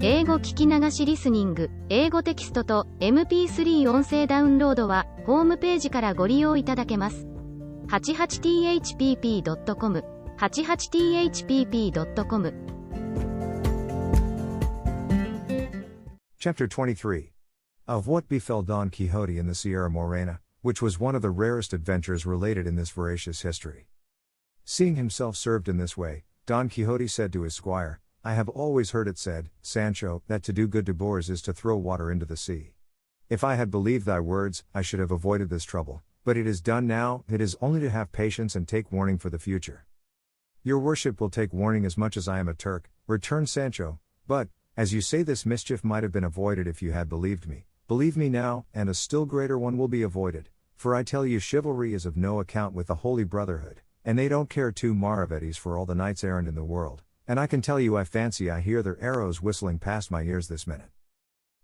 英語聞き流しリスニング、英語テキストと MP3 音声ダウンロードはホームページからご利用いただけます。88thpp.com 88thpp.com Chapter 23 Of what befell Don Quixote in the Sierra Morena, which was one of the rarest adventures related in this veracious history. Seeing himself served in this way, Don Quixote said to his squire, I have always heard it said, Sancho, that to do good to boors is to throw water into the sea. If I had believed thy words, I should have avoided this trouble, but it is done now, it is only to have patience and take warning for the future. Your worship will take warning as much as I am a Turk, returned Sancho, but, as you say, this mischief might have been avoided if you had believed me. Believe me now, and a still greater one will be avoided, for I tell you chivalry is of no account with the Holy Brotherhood, and they don't care two maravedis for all the knights errant in the world, and I can tell you I fancy I hear their arrows whistling past my ears this minute.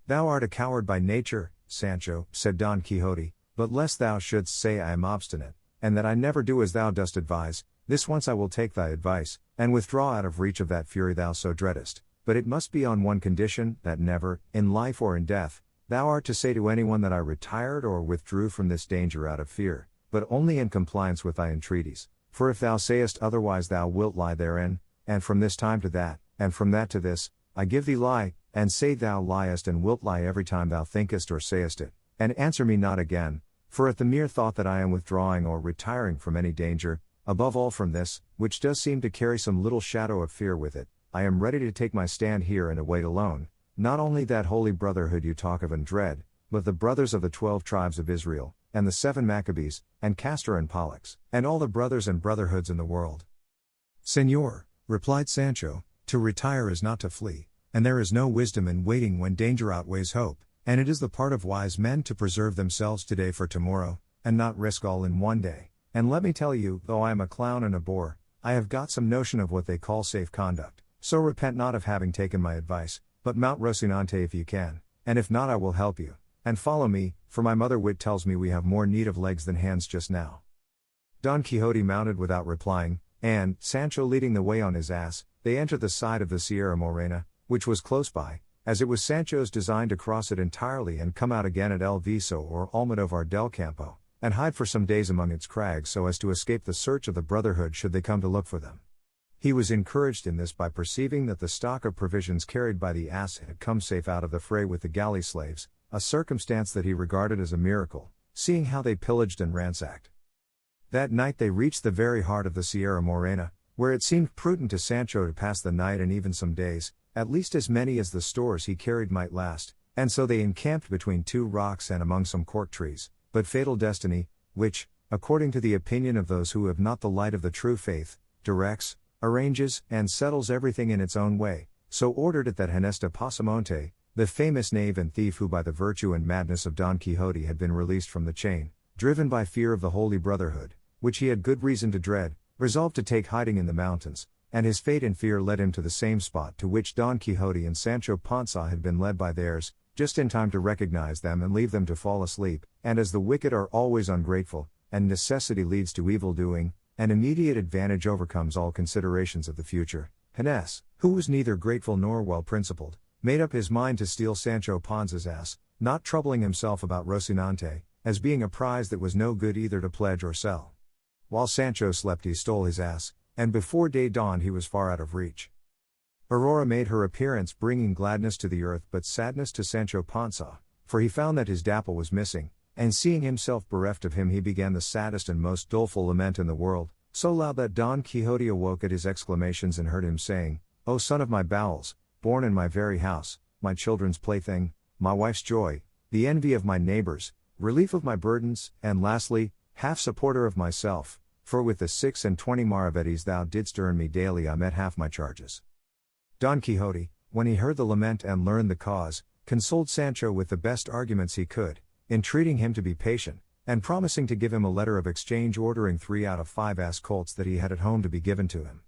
Thou art a coward by nature, Sancho, said Don Quixote, but lest thou shouldst say I am obstinate, and that I never do as thou dost advise, this once I will take thy advice, and withdraw out of reach of that fury thou so dreadest, but it must be on one condition, that never, in life or in death, thou art to say to anyone that I retired or withdrew from this danger out of fear, but only in compliance with thy entreaties, for if thou sayest otherwise thou wilt lie therein, and from this time to that, and from that to this, I give thee lie, and say thou liest and wilt lie every time thou thinkest or sayest it, and answer me not again, for at the mere thought that I am withdrawing or retiring from any danger, above all from this, which does seem to carry some little shadow of fear with it, I am ready to take my stand here and await alone, not only that holy brotherhood you talk of and dread, but the brothers of the 12 tribes of Israel, and the 7 Maccabees, and Castor and Pollux, and all the brothers and brotherhoods in the world. Señor, replied Sancho, to retire is not to flee, and there is no wisdom in waiting when danger outweighs hope, and it is the part of wise men to preserve themselves today for tomorrow, and not risk all in one day. And let me tell you, though I am a clown and a bore, I have got some notion of what they call safe conduct, so repent not of having taken my advice, but mount Rocinante if you can, and if not I will help you, and follow me, for my mother wit tells me we have more need of legs than hands just now. Don Quixote mounted without replying, and, Sancho leading the way on his ass, they entered the side of the Sierra Morena, which was close by, as it was Sancho's design to cross it entirely and come out again at El Viso or Almodovar del Campo, and hide for some days among its crags so as to escape the search of the Brotherhood should they come to look for them. He was encouraged in this by perceiving that the stock of provisions carried by the ass had come safe out of the fray with the galley slaves, a circumstance that he regarded as a miracle, seeing how they pillaged and ransacked. That night they reached the very heart of the Sierra Morena, where it seemed prudent to Sancho to pass the night and even some days, at least as many as the stores he carried might last, and so they encamped between 2 rocks and among some cork trees, but fatal destiny, which, according to the opinion of those who have not the light of the true faith, directs, arranges, and settles everything in its own way, so ordered it that Ginesta Pasamonte, the famous knave and thief who by the virtue and madness of Don Quixote had been released from the chain, driven by fear of the Holy Brotherhood, which he had good reason to dread, resolved to take hiding in the mountains, and his fate and fear led him to the same spot to which Don Quixote and Sancho Panza had been led by theirs, just in time to recognize them and leave them to fall asleep, and as the wicked are always ungrateful, and necessity leads to evil doing, and immediate advantage overcomes all considerations of the future, Ginés, who was neither grateful nor well principled, made up his mind to steal Sancho Panza's ass, not troubling himself about Rocinante, as being a prize that was no good either to pledge or sell. While Sancho slept he stole his ass, and before day dawned he was far out of reach. Aurora made her appearance bringing gladness to the earth but sadness to Sancho Panza, for he found that his Dapple was missing, and seeing himself bereft of him he began the saddest and most doleful lament in the world, so loud that Don Quixote awoke at his exclamations and heard him saying, O son of my bowels, born in my very house, my children's plaything, my wife's joy, the envy of my neighbors, relief of my burdens, and lastly, half supporter of myself, for with the 26 maravedis thou didst earn me daily I met half my charges. Don Quixote, when he heard the lament and learned the cause, consoled Sancho with the best arguments he could, entreating him to be patient, and promising to give him a letter of exchange ordering 3 out of 5 ass colts that he had at home to be given to him.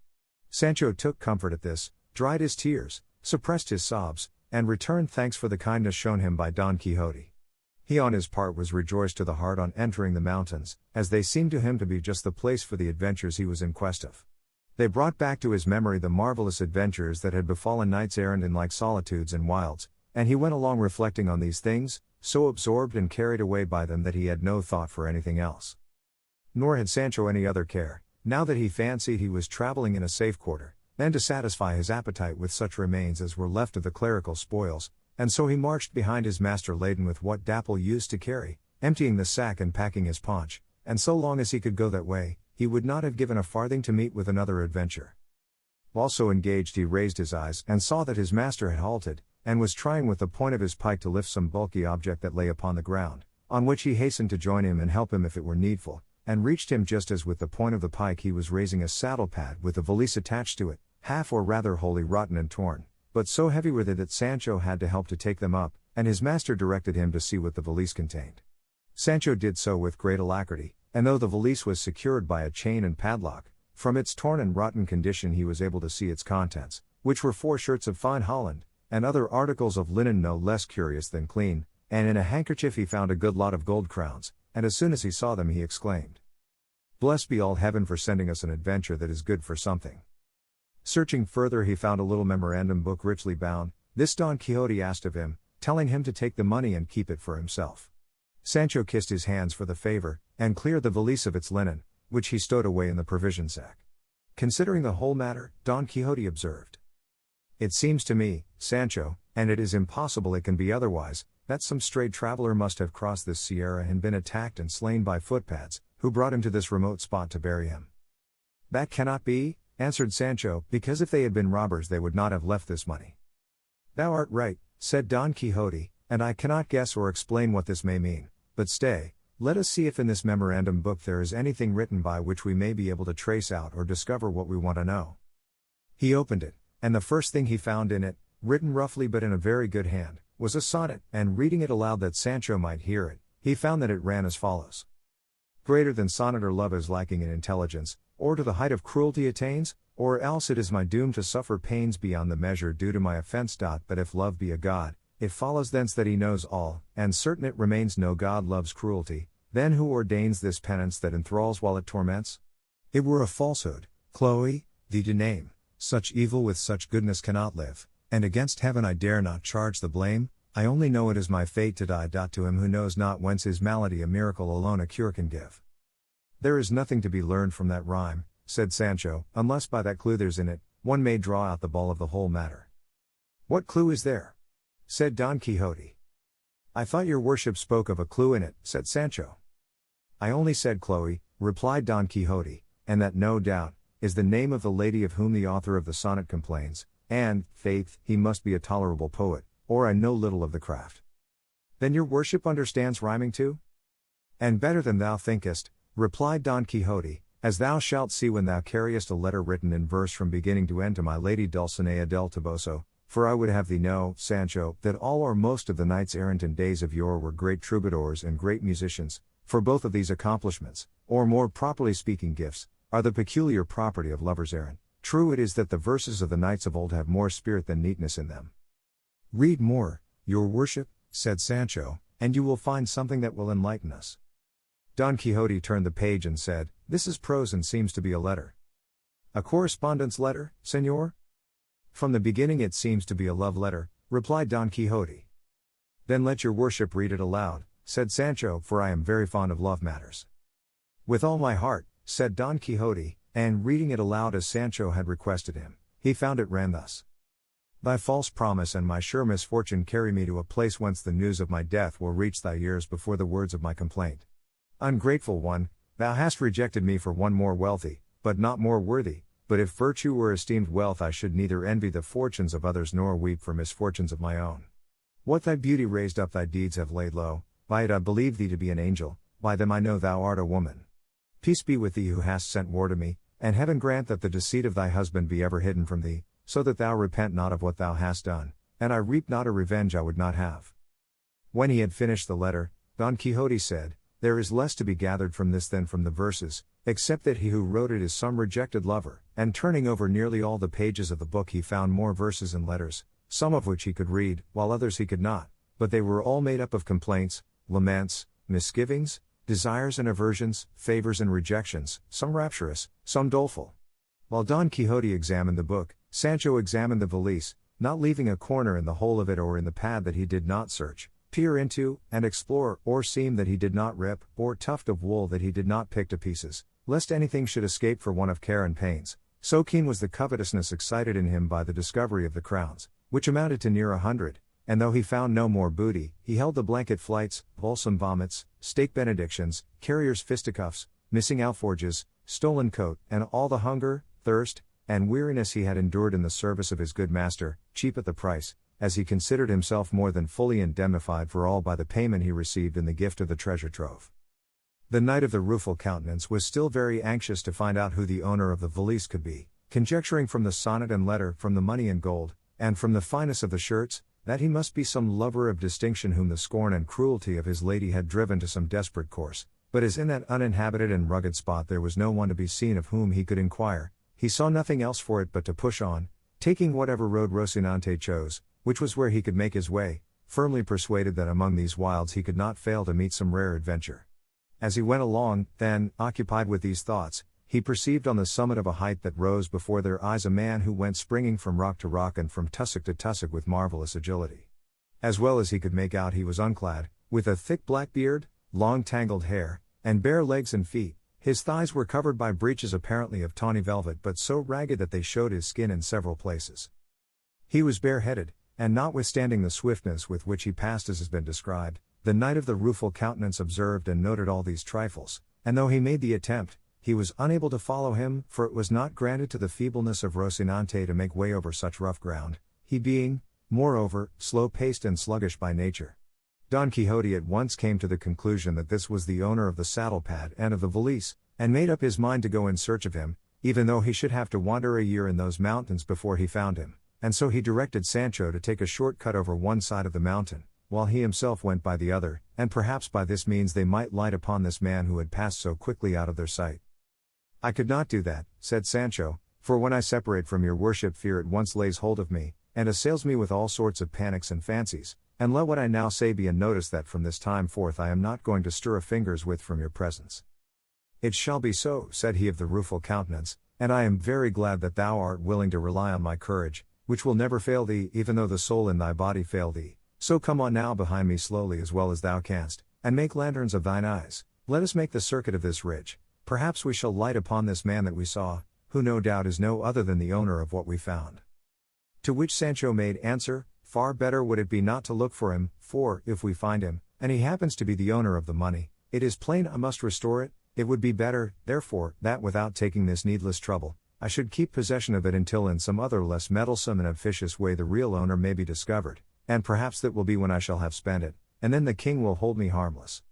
Sancho took comfort at this, dried his tears, suppressed his sobs, and returned thanks for the kindness shown him by Don Quixote. He on his part was rejoiced to the heart on entering the mountains, as they seemed to him to be just the place for the adventures he was in quest of. They brought back to his memory the marvelous adventures that had befallen knights errant in like solitudes and wilds, and he went along reflecting on these things, so absorbed and carried away by them that he had no thought for anything else. Nor had Sancho any other care, now that he fancied he was traveling in a safe quarter, than to satisfy his appetite with such remains as were left of the clerical spoils, and so he marched behind his master laden with what Dapple used to carry, emptying the sack and packing his paunch, and so long as he could go that way, he would not have given a farthing to meet with another adventure. While so engaged he raised his eyes and saw that his master had halted, and was trying with the point of his pike to lift some bulky object that lay upon the ground, on which he hastened to join him and help him if it were needful, and reached him just as with the point of the pike he was raising a saddle pad with a valise attached to it, half or rather wholly rotten and torn, but so heavy were they that Sancho had to help to take them up, and his master directed him to see what the valise contained. Sancho did so with great alacrity, and though the valise was secured by a chain and padlock, from its torn and rotten condition he was able to see its contents, which were 4 shirts of fine holland, and other articles of linen no less curious than clean, and in a handkerchief he found a good lot of gold crowns, and as soon as he saw them he exclaimed, "Blessed be all heaven for sending us an adventure that is good for something." Searching further he found a little memorandum book richly bound. This Don Quixote asked of him, telling him to take the money and keep it for himself. Sancho kissed his hands for the favor, and cleared the valise of its linen, which he stowed away in the provision sack. Considering the whole matter, Don Quixote observed, "It seems to me, Sancho, and it is impossible it can be otherwise, that some strayed traveler must have crossed this sierra and been attacked and slain by footpads, who brought him to this remote spot to bury him." "That cannot be," answered Sancho, "because if they had been robbers they would not have left this money." "Thou art right," said Don Quixote, "and I cannot guess or explain what this may mean, but stay, let us see if in this memorandum book there is anything written by which we may be able to trace out or discover what we want to know." He opened it, and the first thing he found in it, written roughly but in a very good hand, was a sonnet, and reading it aloud that Sancho might hear it, he found that it ran as follows: "Greater than sonnet or love is lacking in intelligence, or to the height of cruelty attains, or else it is my doom to suffer pains beyond the measure due to my offense. But if love be a god, it follows thence that he knows all, and certain it remains no god loves cruelty, then who ordains this penance that enthralls while it torments? It were a falsehood, Chloe, thee to name, such evil with such goodness cannot live, and against heaven I dare not charge the blame, I only know it is my fate to die. To him who knows not whence his malady a miracle alone a cure can give." "There is nothing to be learned from that rhyme," said Sancho, "unless by that clue there's in it, one may draw out the ball of the whole matter." "What clue is there?" said Don Quixote. "I thought your worship spoke of a clue in it," said Sancho. "I only said Chloe," replied Don Quixote, "and that no doubt is the name of the lady of whom the author of the sonnet complains, and, faith, he must be a tolerable poet, or I know little of the craft." "Then your worship understands rhyming too?" "And better than thou thinkest," replied Don Quixote, "as thou shalt see when thou carriest a letter written in verse from beginning to end to my lady Dulcinea del Toboso, for I would have thee know, Sancho, that all or most of the knights errant in days of yore were great troubadours and great musicians, for both of these accomplishments, or more properly speaking gifts, are the peculiar property of lovers errant. True it is that the verses of the knights of old have more spirit than neatness in them." "Read more, your worship," said Sancho, "and you will find something that will enlighten us." Don Quixote turned the page and said, "This is prose and seems to be a letter." "A correspondence letter, señor?" "From the beginning it seems to be a love letter," replied Don Quixote. "Then let your worship read it aloud," said Sancho, "for I am very fond of love matters." "With all my heart," said Don Quixote, and reading it aloud as Sancho had requested him, he found it ran thus: "Thy false promise and my sure misfortune carry me to a place whence the news of my death will reach thy ears before the words of my complaint. Ungrateful one, thou hast rejected me for one more wealthy, but not more worthy, but if virtue were esteemed wealth I should neither envy the fortunes of others nor weep for misfortunes of my own. What thy beauty raised up thy deeds have laid low, by it I believe thee to be an angel, by them I know thou art a woman. Peace be with thee who hast sent war to me, and heaven grant that the deceit of thy husband be ever hidden from thee, so that thou repent not of what thou hast done, and I reap not a revenge I would not have." When he had finished the letter, Don Quixote said, "There is less to be gathered from this than from the verses, except that he who wrote it is some rejected lover," and turning over nearly all the pages of the book he found more verses and letters, some of which he could read, while others he could not, but they were all made up of complaints, laments, misgivings, desires and aversions, favors and rejections, some rapturous, some doleful. While Don Quixote examined the book, Sancho examined the valise, not leaving a corner in the whole of it or in the pad that he did not search, peer into, and explore, or seam that he did not rip, or tuft of wool that he did not pick to pieces, lest anything should escape for one of care and pains. So keen was the covetousness excited in him by the discovery of the crowns, which amounted to near 100, and though he found no more booty, he held the blanket flights, balsam vomits, stake benedictions, carriers' fisticuffs, missing alforges, stolen coat, and all the hunger, thirst, and weariness he had endured in the service of his good master, cheap at the price, as he considered himself more than fully indemnified for all by the payment he received in the gift of the treasure trove. The Knight of the Rueful Countenance was still very anxious to find out who the owner of the valise could be, conjecturing from the sonnet and letter, from the money and gold, and from the fineness of the shirts, that he must be some lover of distinction whom the scorn and cruelty of his lady had driven to some desperate course. But as in that uninhabited and rugged spot there was no one to be seen of whom he could inquire, he saw nothing else for it but to push on, taking whatever road Rocinante chose, which was where he could make his way, firmly persuaded that among these wilds he could not fail to meet some rare adventure. As he went along, then, occupied with these thoughts, he perceived on the summit of a height that rose before their eyes a man who went springing from rock to rock and from tussock to tussock with marvelous agility. As well as he could make out he was unclad, with a thick black beard, long tangled hair, and bare legs and feet. His thighs were covered by breeches apparently of tawny velvet but so ragged that they showed his skin in several places. He was bareheaded, and notwithstanding the swiftness with which he passed as has been described, the Knight of the Rueful Countenance observed and noted all these trifles, and though he made the attempt, he was unable to follow him, for it was not granted to the feebleness of Rocinante to make way over such rough ground, he being, moreover, slow-paced and sluggish by nature. Don Quixote at once came to the conclusion that this was the owner of the saddle-pad and of the valise, and made up his mind to go in search of him, even though he should have to wander a year in those mountains before he found him, and so he directed Sancho to take a short cut over one side of the mountain, while he himself went by the other, and perhaps by this means they might light upon this man who had passed so quickly out of their sight. "I could not do that," said Sancho, "for when I separate from your worship fear at once lays hold of me, and assails me with all sorts of panics and fancies, and let what I now say be a notice that from this time forth I am not going to stir a finger's width from your presence." "It shall be so," said he of the Rueful Countenance, "and I am very glad that thou art willing to rely on my courage, which will never fail thee even though the soul in thy body fail thee. So come on now behind me slowly as well as thou canst, and make lanterns of thine eyes. Let us make the circuit of this ridge. Perhaps we shall light upon this man that we saw, who no doubt is no other than the owner of what we found." To which Sancho made answer, "Far better would it be not to look for him, for, if we find him, and he happens to be the owner of the money, it is plain I must restore it. It would be better, therefore, that without taking this needless trouble, I should keep possession of it until in some other less meddlesome and officious way the real owner may be discovered, and perhaps that will be when I shall have spent it, and then the king will hold me harmless."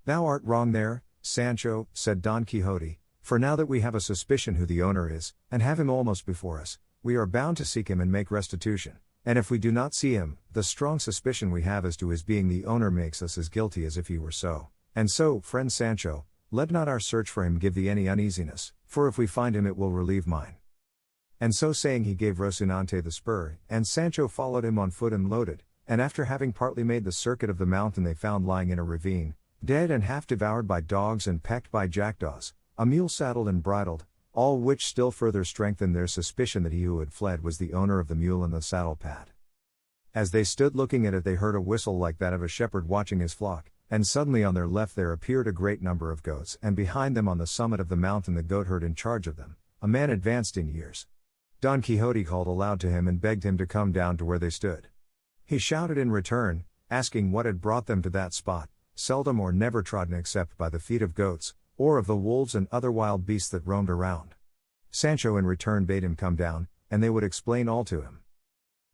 "Thou art wrong there, Sancho," said Don Quixote, "for now that we have a suspicion who the owner is, and have him almost before us, we are bound to seek him and make restitution, and if we do not see him, the strong suspicion we have as to his being the owner makes us as guilty as if he were so, and so, friend Sancho, let not our search for him give thee any uneasiness, for if we find him it will relieve mine." And so saying he gave Rocinante the spur, and Sancho followed him on foot and loaded, and after having partly made the circuit of the mountain they found lying in a ravine, dead and half devoured by dogs and pecked by jackdaws, a mule saddled and bridled, all which still further strengthened their suspicion that he who had fled was the owner of the mule and the saddle-pad. As they stood looking at it they heard a whistle like that of a shepherd watching his flock, and suddenly on their left there appeared a great number of goats, and behind them on the summit of the mountain the goatherd in charge of them, a man advanced in years. Don Quixote called aloud to him and begged him to come down to where they stood. He shouted in return, asking what had brought them to that spot, seldom or never trodden except by the feet of goats, or of the wolves and other wild beasts that roamed around. Sancho in return bade him come down, and they would explain all to him.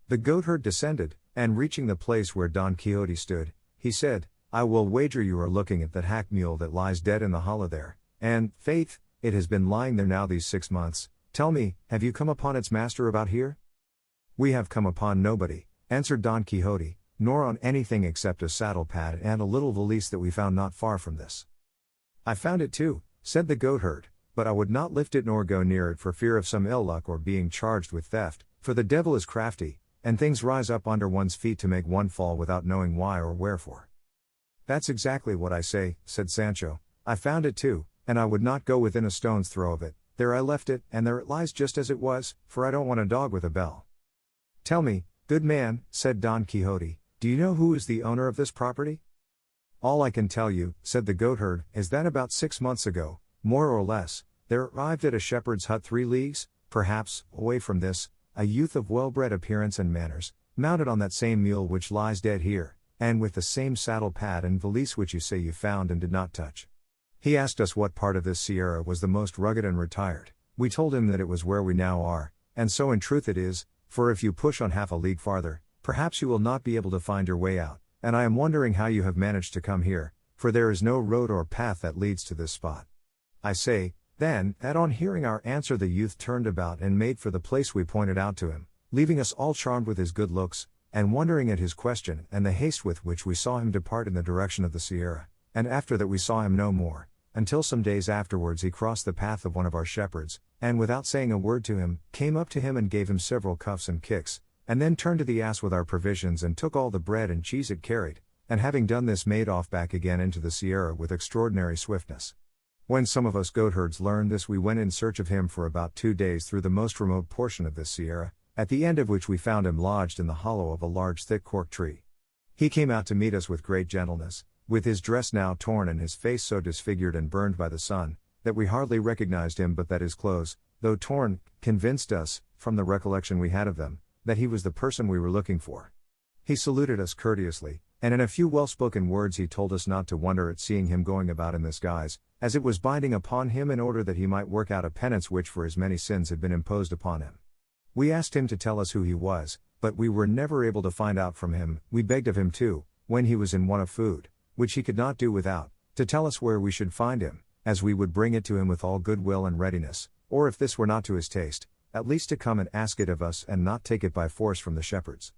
The goatherd descended, and reaching the place where Don Quixote stood, he said, "I will wager you are looking at that hack mule that lies dead in the hollow there, and, faith, it has been lying there now these 6 months. Tell me, have you come upon its master about here?" "We have come upon nobody," answered Don Quixote, "nor on anything except a saddle-pad and a little valise that we found not far from this." "I found it too," said the goatherd, "but I would not lift it nor go near it for fear of some ill luck or being charged with theft, for the devil is crafty, and things rise up under one's feet to make one fall without knowing why or wherefore." "That's exactly what I say," said Sancho. "I found it too, and I would not go within a stone's throw of it, there I left it, and there it lies just as it was, for I don't want a dog with a bell. Tell me, good man, said Don Quixote, do you know who is the owner of this property? All I can tell you, said the goatherd, is that about 6 months ago, more or less, there arrived at a shepherd's hut 3 leagues, perhaps, away from this, a youth of well-bred appearance and manners, mounted on that same mule which lies dead here, and with the same saddle pad and valise which you say you found and did not touch. He asked us what part of this sierra was the most rugged and retired. We told him that it was where we now are, and so in truth it is, for if you push on half a league farther, perhaps you will not be able to find your way out, and I am wondering how you have managed to come here, for there is no road or path that leads to this spot. I say, then, that on hearing our answer the youth turned about and made for the place we pointed out to him, leaving us all charmed with his good looks, and wondering at his question and the haste with which we saw him depart in the direction of the sierra, and after that we saw him no more, until some days afterwards he crossed the path of one of our shepherds, and without saying a word to him, came up to him and gave him several cuffs and kicks, and then turned to the ass with our provisions and took all the bread and cheese it carried, and having done this made off back again into the sierra with extraordinary swiftness. When some of us goatherds learned this we went in search of him for about 2 days through the most remote portion of this sierra, at the end of which we found him lodged in the hollow of a large thick cork tree. He came out to meet us with great gentleness, with his dress now torn and his face so disfigured and burned by the sun, that we hardly recognized him, but that his clothes, though torn, convinced us, from the recollection we had of them, that he was the person we were looking for. He saluted us courteously, and in a few well-spoken words he told us not to wonder at seeing him going about in this guise, as it was binding upon him in order that he might work out a penance which for his many sins had been imposed upon him. We asked him to tell us who he was, but we were never able to find out from him. We begged of him too, when he was in want of food, which he could not do without, to tell us where we should find him, as we would bring it to him with all good will and readiness, or if this were not to his taste, at least to come and ask it of us and not take it by force from the shepherds.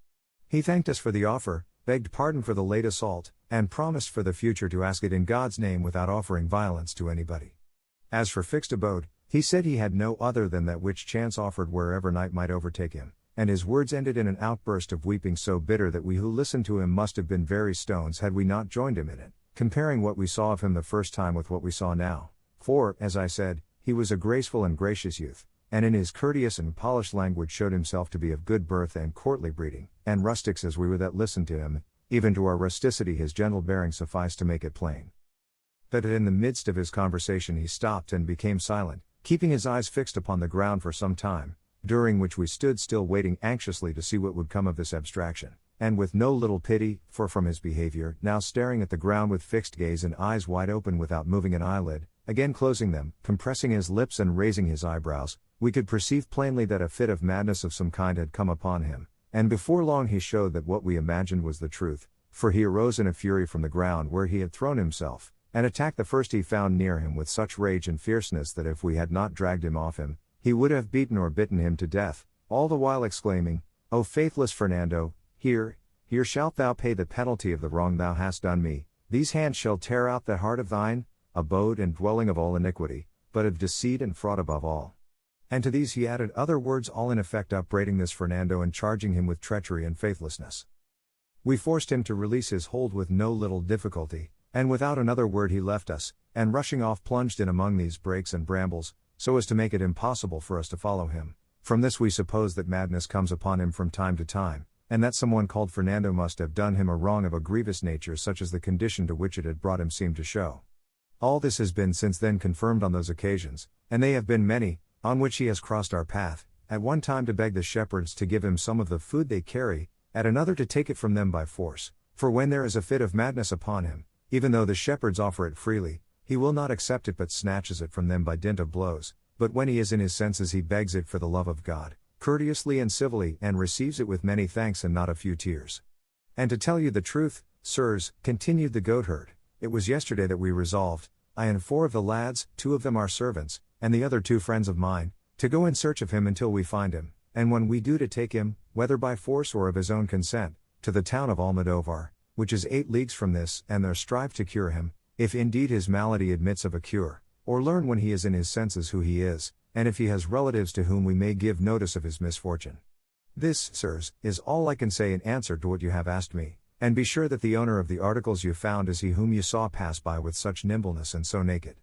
He thanked us for the offer, begged pardon for the late assault, and promised for the future to ask it in God's name without offering violence to anybody. As for fixed abode, he said he had no other than that which chance offered wherever night might overtake him, and his words ended in an outburst of weeping so bitter that we who listened to him must have been very stones had we not joined him in it, comparing what we saw of him the first time with what we saw now, for, as I said, he was a graceful and gracious youth, and in his courteous and polished language showed himself to be of good birth and courtly breeding, and rustics as we were that listened to him, even to our rusticity his gentle bearing sufficed to make it plain. That in the midst of his conversation he stopped and became silent, keeping his eyes fixed upon the ground for some time, during which we stood still waiting anxiously to see what would come of this abstraction, and with no little pity, for from his behavior, now staring at the ground with fixed gaze and eyes wide open without moving an eyelid, again closing them, compressing his lips and raising his eyebrows, we could perceive plainly that a fit of madness of some kind had come upon him, and before long he showed that what we imagined was the truth, for he arose in a fury from the ground where he had thrown himself, and attacked the first he found near him with such rage and fierceness that if we had not dragged him off him, he would have beaten or bitten him to death, all the while exclaiming, "O faithless Fernando, here shalt thou pay the penalty of the wrong thou hast done me, these hands shall tear out the heart of thine, abode and dwelling of all iniquity, but of deceit and fraud above all." And to these he added other words all in effect upbraiding this Fernando and charging him with treachery and faithlessness. We forced him to release his hold with no little difficulty, and without another word he left us, and rushing off plunged in among these brakes and brambles, so as to make it impossible for us to follow him. From this we suppose that madness comes upon him from time to time, and that someone called Fernando must have done him a wrong of a grievous nature such as the condition to which it had brought him seemed to show. All this has been since then confirmed on those occasions, and they have been many, on which he has crossed our path, at one time to beg the shepherds to give him some of the food they carry, at another to take it from them by force, for when there is a fit of madness upon him, even though the shepherds offer it freely, he will not accept it but snatches it from them by dint of blows, but when he is in his senses he begs it for the love of God, courteously and civilly, and receives it with many thanks and not a few tears. And to tell you the truth, sirs, continued the goatherd, it was yesterday that we resolved, I and 4 of the lads, 2 of them our servants, and the other 2 friends of mine, to go in search of him until we find him, and when we do to take him, whether by force or of his own consent, to the town of Almodovar, which is 8 leagues from this, and there strive to cure him, if indeed his malady admits of a cure, or learn when he is in his senses who he is, and if he has relatives to whom we may give notice of his misfortune. This, sirs, is all I can say in answer to what you have asked me, and be sure that the owner of the articles you found is he whom you saw pass by with such nimbleness and so naked.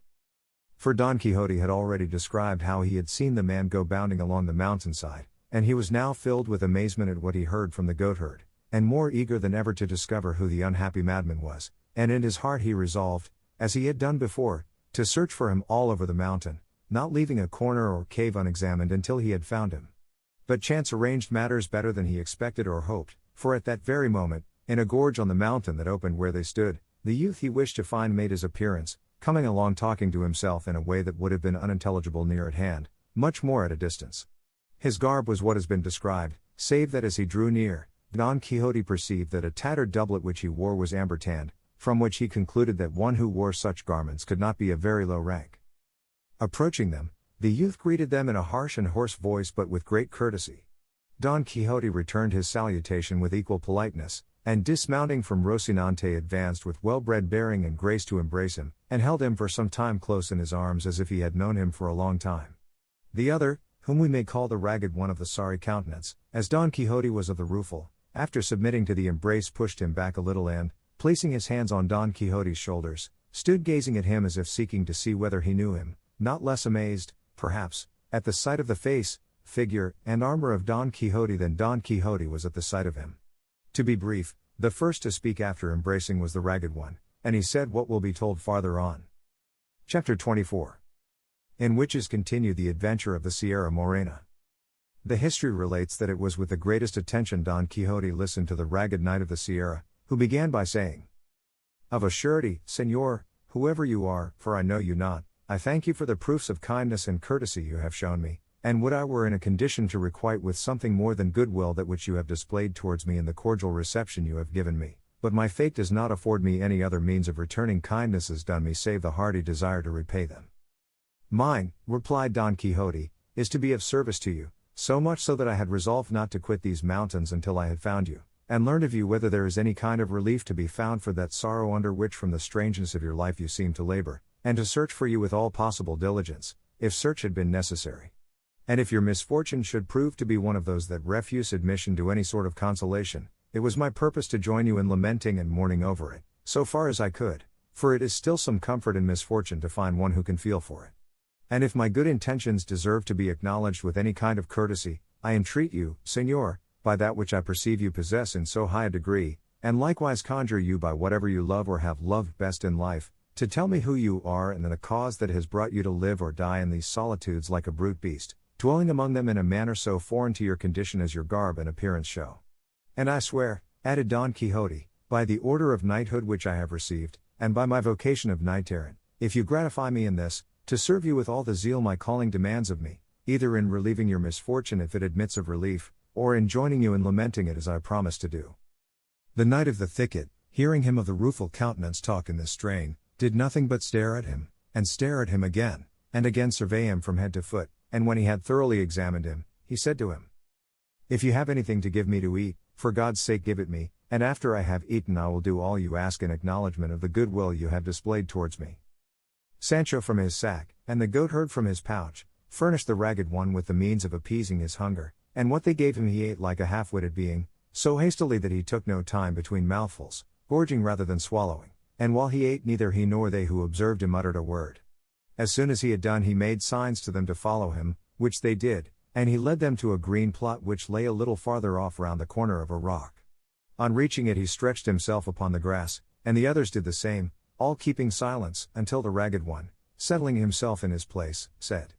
For Don Quixote had already described how he had seen the man go bounding along the mountainside, and he was now filled with amazement at what he heard from the goatherd, and more eager than ever to discover who the unhappy madman was, and in his heart he resolved, as he had done before, to search for him all over the mountain, not leaving a corner or cave unexamined until he had found him. But chance arranged matters better than he expected or hoped, for at that very moment, in a gorge on the mountain that opened where they stood, the youth he wished to find made his appearance, coming along talking to himself in a way that would have been unintelligible near at hand, much more at a distance. His garb was what has been described, save that as he drew near, Don Quixote perceived that a tattered doublet which he wore was amber-tanned, from which he concluded that one who wore such garments could not be of very low rank. Approaching them, the youth greeted them in a harsh and hoarse voice but with great courtesy. Don Quixote returned his salutation with equal politeness, and dismounting from Rocinante advanced with well-bred bearing and grace to embrace him, and held him for some time close in his arms as if he had known him for a long time. The other, whom we may call the ragged one of the sorry countenance, as Don Quixote was of the rueful, after submitting to the embrace pushed him back a little and, placing his hands on Don Quixote's shoulders, stood gazing at him as if seeking to see whether he knew him, not less amazed, perhaps, at the sight of the face, figure, and armor of Don Quixote than Don Quixote was at the sight of him. To be brief, the first to speak after embracing was the ragged one, and he said what will be told farther on. Chapter 24. In which is continued the adventure of the Sierra Morena. The history relates that it was with the greatest attention Don Quixote listened to the ragged knight of the Sierra, who began by saying, "Of a surety, Señor, whoever you are, for I know you not, I thank you for the proofs of kindness and courtesy you have shown me, and would I were in a condition to requite with something more than goodwill that which you have displayed towards me in the cordial reception you have given me, but my fate does not afford me any other means of returning kindnesses done me save the hearty desire to repay them." "Mine," replied Don Quixote, "is to be of service to you, so much so that I had resolved not to quit these mountains until I had found you, and learned of you whether there is any kind of relief to be found for that sorrow under which from the strangeness of your life you seem to labor, and to search for you with all possible diligence, if search had been necessary. And if your misfortune should prove to be one of those that refuse admission to any sort of consolation, it was my purpose to join you in lamenting and mourning over it, so far as I could, for it is still some comfort in misfortune to find one who can feel for it. And if my good intentions deserve to be acknowledged with any kind of courtesy, I entreat you, Señor, by that which I perceive you possess in so high a degree, and likewise conjure you by whatever you love or have loved best in life, to tell me who you are and the cause that has brought you to live or die in these solitudes like a brute beast, dwelling among them in a manner so foreign to your condition as your garb and appearance show. And I swear," added Don Quixote, "by the order of knighthood which I have received, and by my vocation of knight-errant, if you gratify me in this, to serve you with all the zeal my calling demands of me, either in relieving your misfortune if it admits of relief, or in joining you in lamenting it as I promised to do." The knight of the thicket, hearing him of the rueful countenance talk in this strain, did nothing but stare at him, and stare at him again, and again survey him from head to foot, and when he had thoroughly examined him, he said to him, "If you have anything to give me to eat, for God's sake give it me, and after I have eaten I will do all you ask in acknowledgment of the goodwill you have displayed towards me." Sancho from his sack, and the goatherd from his pouch, furnished the ragged one with the means of appeasing his hunger, and what they gave him he ate like a half-witted being, so hastily that he took no time between mouthfuls, gorging rather than swallowing, and while he ate neither he nor they who observed him uttered a word. As soon as he had done he made signs to them to follow him, which they did, and he led them to a green plot which lay a little farther off round the corner of a rock. On reaching it he stretched himself upon the grass, and the others did the same, all keeping silence, until the ragged one, settling himself in his place, said,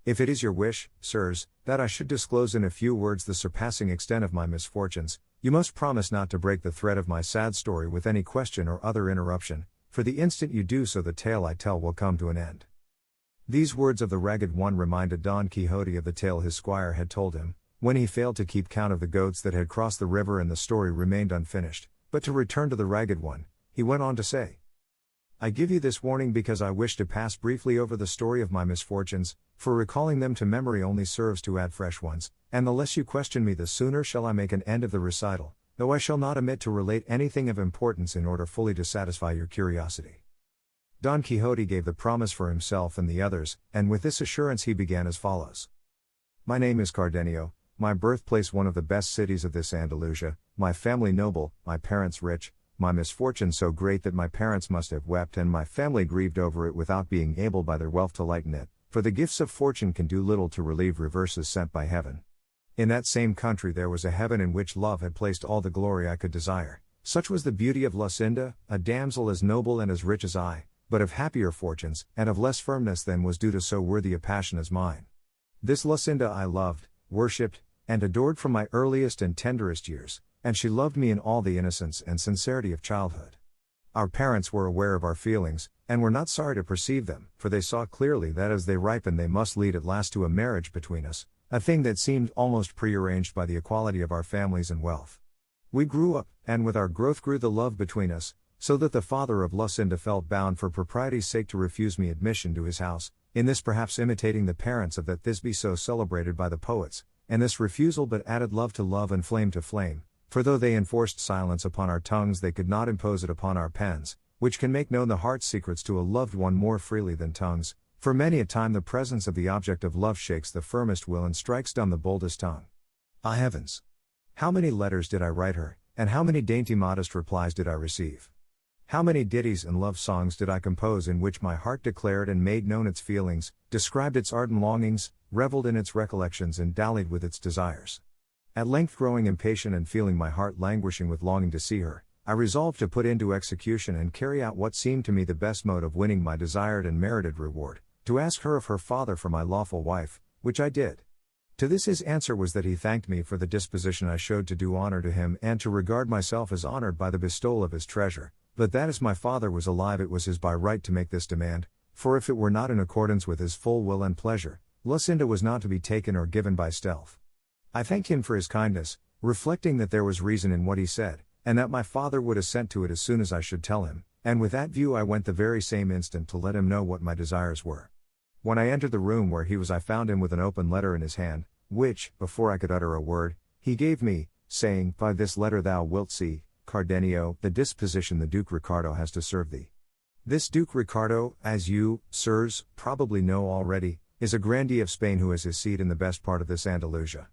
"If it is your wish, sirs, that I should disclose in a few words the surpassing extent of my misfortunes, you must promise not to break the thread of my sad story with any question or other interruption, for the instant you do so the tale I tell will come to an end." These words of the ragged one reminded Don Quixote of the tale his squire had told him, when he failed to keep count of the goats that had crossed the river and the story remained unfinished. But to return to the ragged one, he went on to say, "I give you this warning because I wish to pass briefly over the story of my misfortunes, for recalling them to memory only serves to add fresh ones, and the less you question me the sooner shall I make an end of the recital, though I shall not omit to relate anything of importance in order fully to satisfy your curiosity." Don Quixote gave the promise for himself and the others, and with this assurance he began as follows. "My name is Cardenio, my birthplace one of the best cities of this Andalusia, my family noble, my parents rich, my misfortune so great that my parents must have wept and my family grieved over it without being able by their wealth to lighten it, for the gifts of fortune can do little to relieve reverses sent by heaven. In that same country there was a heaven in which love had placed all the glory I could desire. Such was the beauty of Lucinda, a damsel as noble and as rich as I, but of happier fortunes, and of less firmness than was due to so worthy a passion as mine. This Lucinda I loved, worshipped, and adored from my earliest and tenderest years, and she loved me in all the innocence and sincerity of childhood. Our parents were aware of our feelings, and were not sorry to perceive them, for they saw clearly that as they ripened they must lead at last to a marriage between us, a thing that seemed almost prearranged by the equality of our families and wealth. We grew up, and with our growth grew the love between us, so that the father of Lucinda felt bound for propriety's sake to refuse me admission to his house, in this perhaps imitating the parents of that Thisbe so celebrated by the poets, and this refusal but added love to love and flame to flame, for though they enforced silence upon our tongues they could not impose it upon our pens, which can make known the heart's secrets to a loved one more freely than tongues, for many a time the presence of the object of love shakes the firmest will and strikes dumb the boldest tongue. Ah heavens! How many letters did I write her, and how many dainty modest replies did I receive? How many ditties and love songs did I compose in which my heart declared and made known its feelings, described its ardent longings, reveled in its recollections and dallied with its desires. At length growing impatient and feeling my heart languishing with longing to see her, I resolved to put into execution and carry out what seemed to me the best mode of winning my desired and merited reward, to ask her of her father for my lawful wife, which I did. To this his answer was that he thanked me for the disposition I showed to do honor to him and to regard myself as honored by the bestowal of his treasure, but that as my father was alive it was his by right to make this demand, for if it were not in accordance with his full will and pleasure, Lucinda was not to be taken or given by stealth. I thanked him for his kindness, reflecting that there was reason in what he said, and that my father would assent to it as soon as I should tell him, and with that view I went the very same instant to let him know what my desires were. When I entered the room where he was I found him with an open letter in his hand, which, before I could utter a word, he gave me, saying, By this letter thou wilt see, Cardenio, the disposition the Duke Ricardo has to serve thee. This Duke Ricardo, as you, sirs, probably know already, is a grandee of Spain who has his seat in the best part of this Andalusia.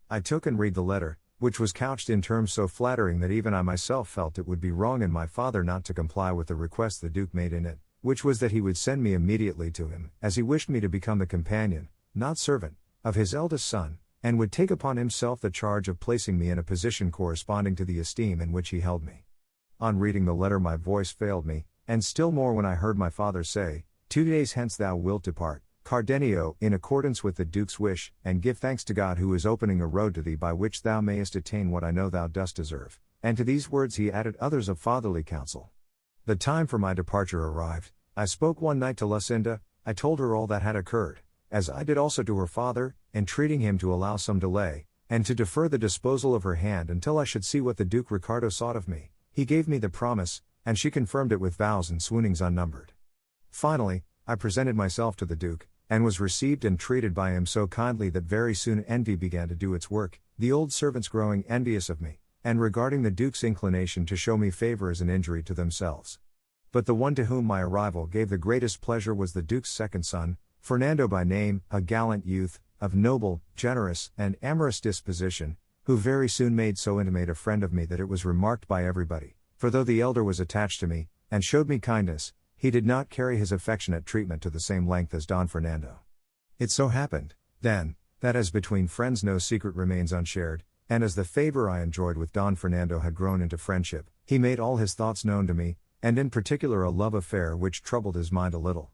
I took and read the letter, which was couched in terms so flattering that even I myself felt it would be wrong in my father not to comply with the request the Duke made in it, which was that he would send me immediately to him, as he wished me to become the companion, not servant, of his eldest son, and would take upon himself the charge of placing me in a position corresponding to the esteem in which he held me. On reading the letter my voice failed me, and still more when I heard my father say, 2 days hence thou wilt depart, Cardenio, in accordance with the Duke's wish, and give thanks to God who is opening a road to thee by which thou mayest attain what I know thou dost deserve. And to these words he added others of fatherly counsel. The time for my departure arrived. I spoke one night to Lucinda, I told her all that had occurred, as I did also to her father, entreating him to allow some delay, and to defer the disposal of her hand until I should see what the Duke Ricardo sought of me. He gave me the promise, and she confirmed it with vows and swoonings unnumbered. Finally, I presented myself to the Duke, and was received and treated by him so kindly that very soon envy began to do its work, the old servants growing envious of me, and regarding the Duke's inclination to show me favor as an injury to themselves. But the one to whom my arrival gave the greatest pleasure was the Duke's second son, Fernando by name, a gallant youth, of noble, generous, and amorous disposition, who very soon made so intimate a friend of me that it was remarked by everybody, for though the elder was attached to me, and showed me kindness, he did not carry his affectionate treatment to the same length as Don Fernando. It so happened, then, that as between friends no secret remains unshared, and as the favor I enjoyed with Don Fernando had grown into friendship, he made all his thoughts known to me, and in particular a love affair which troubled his mind a little.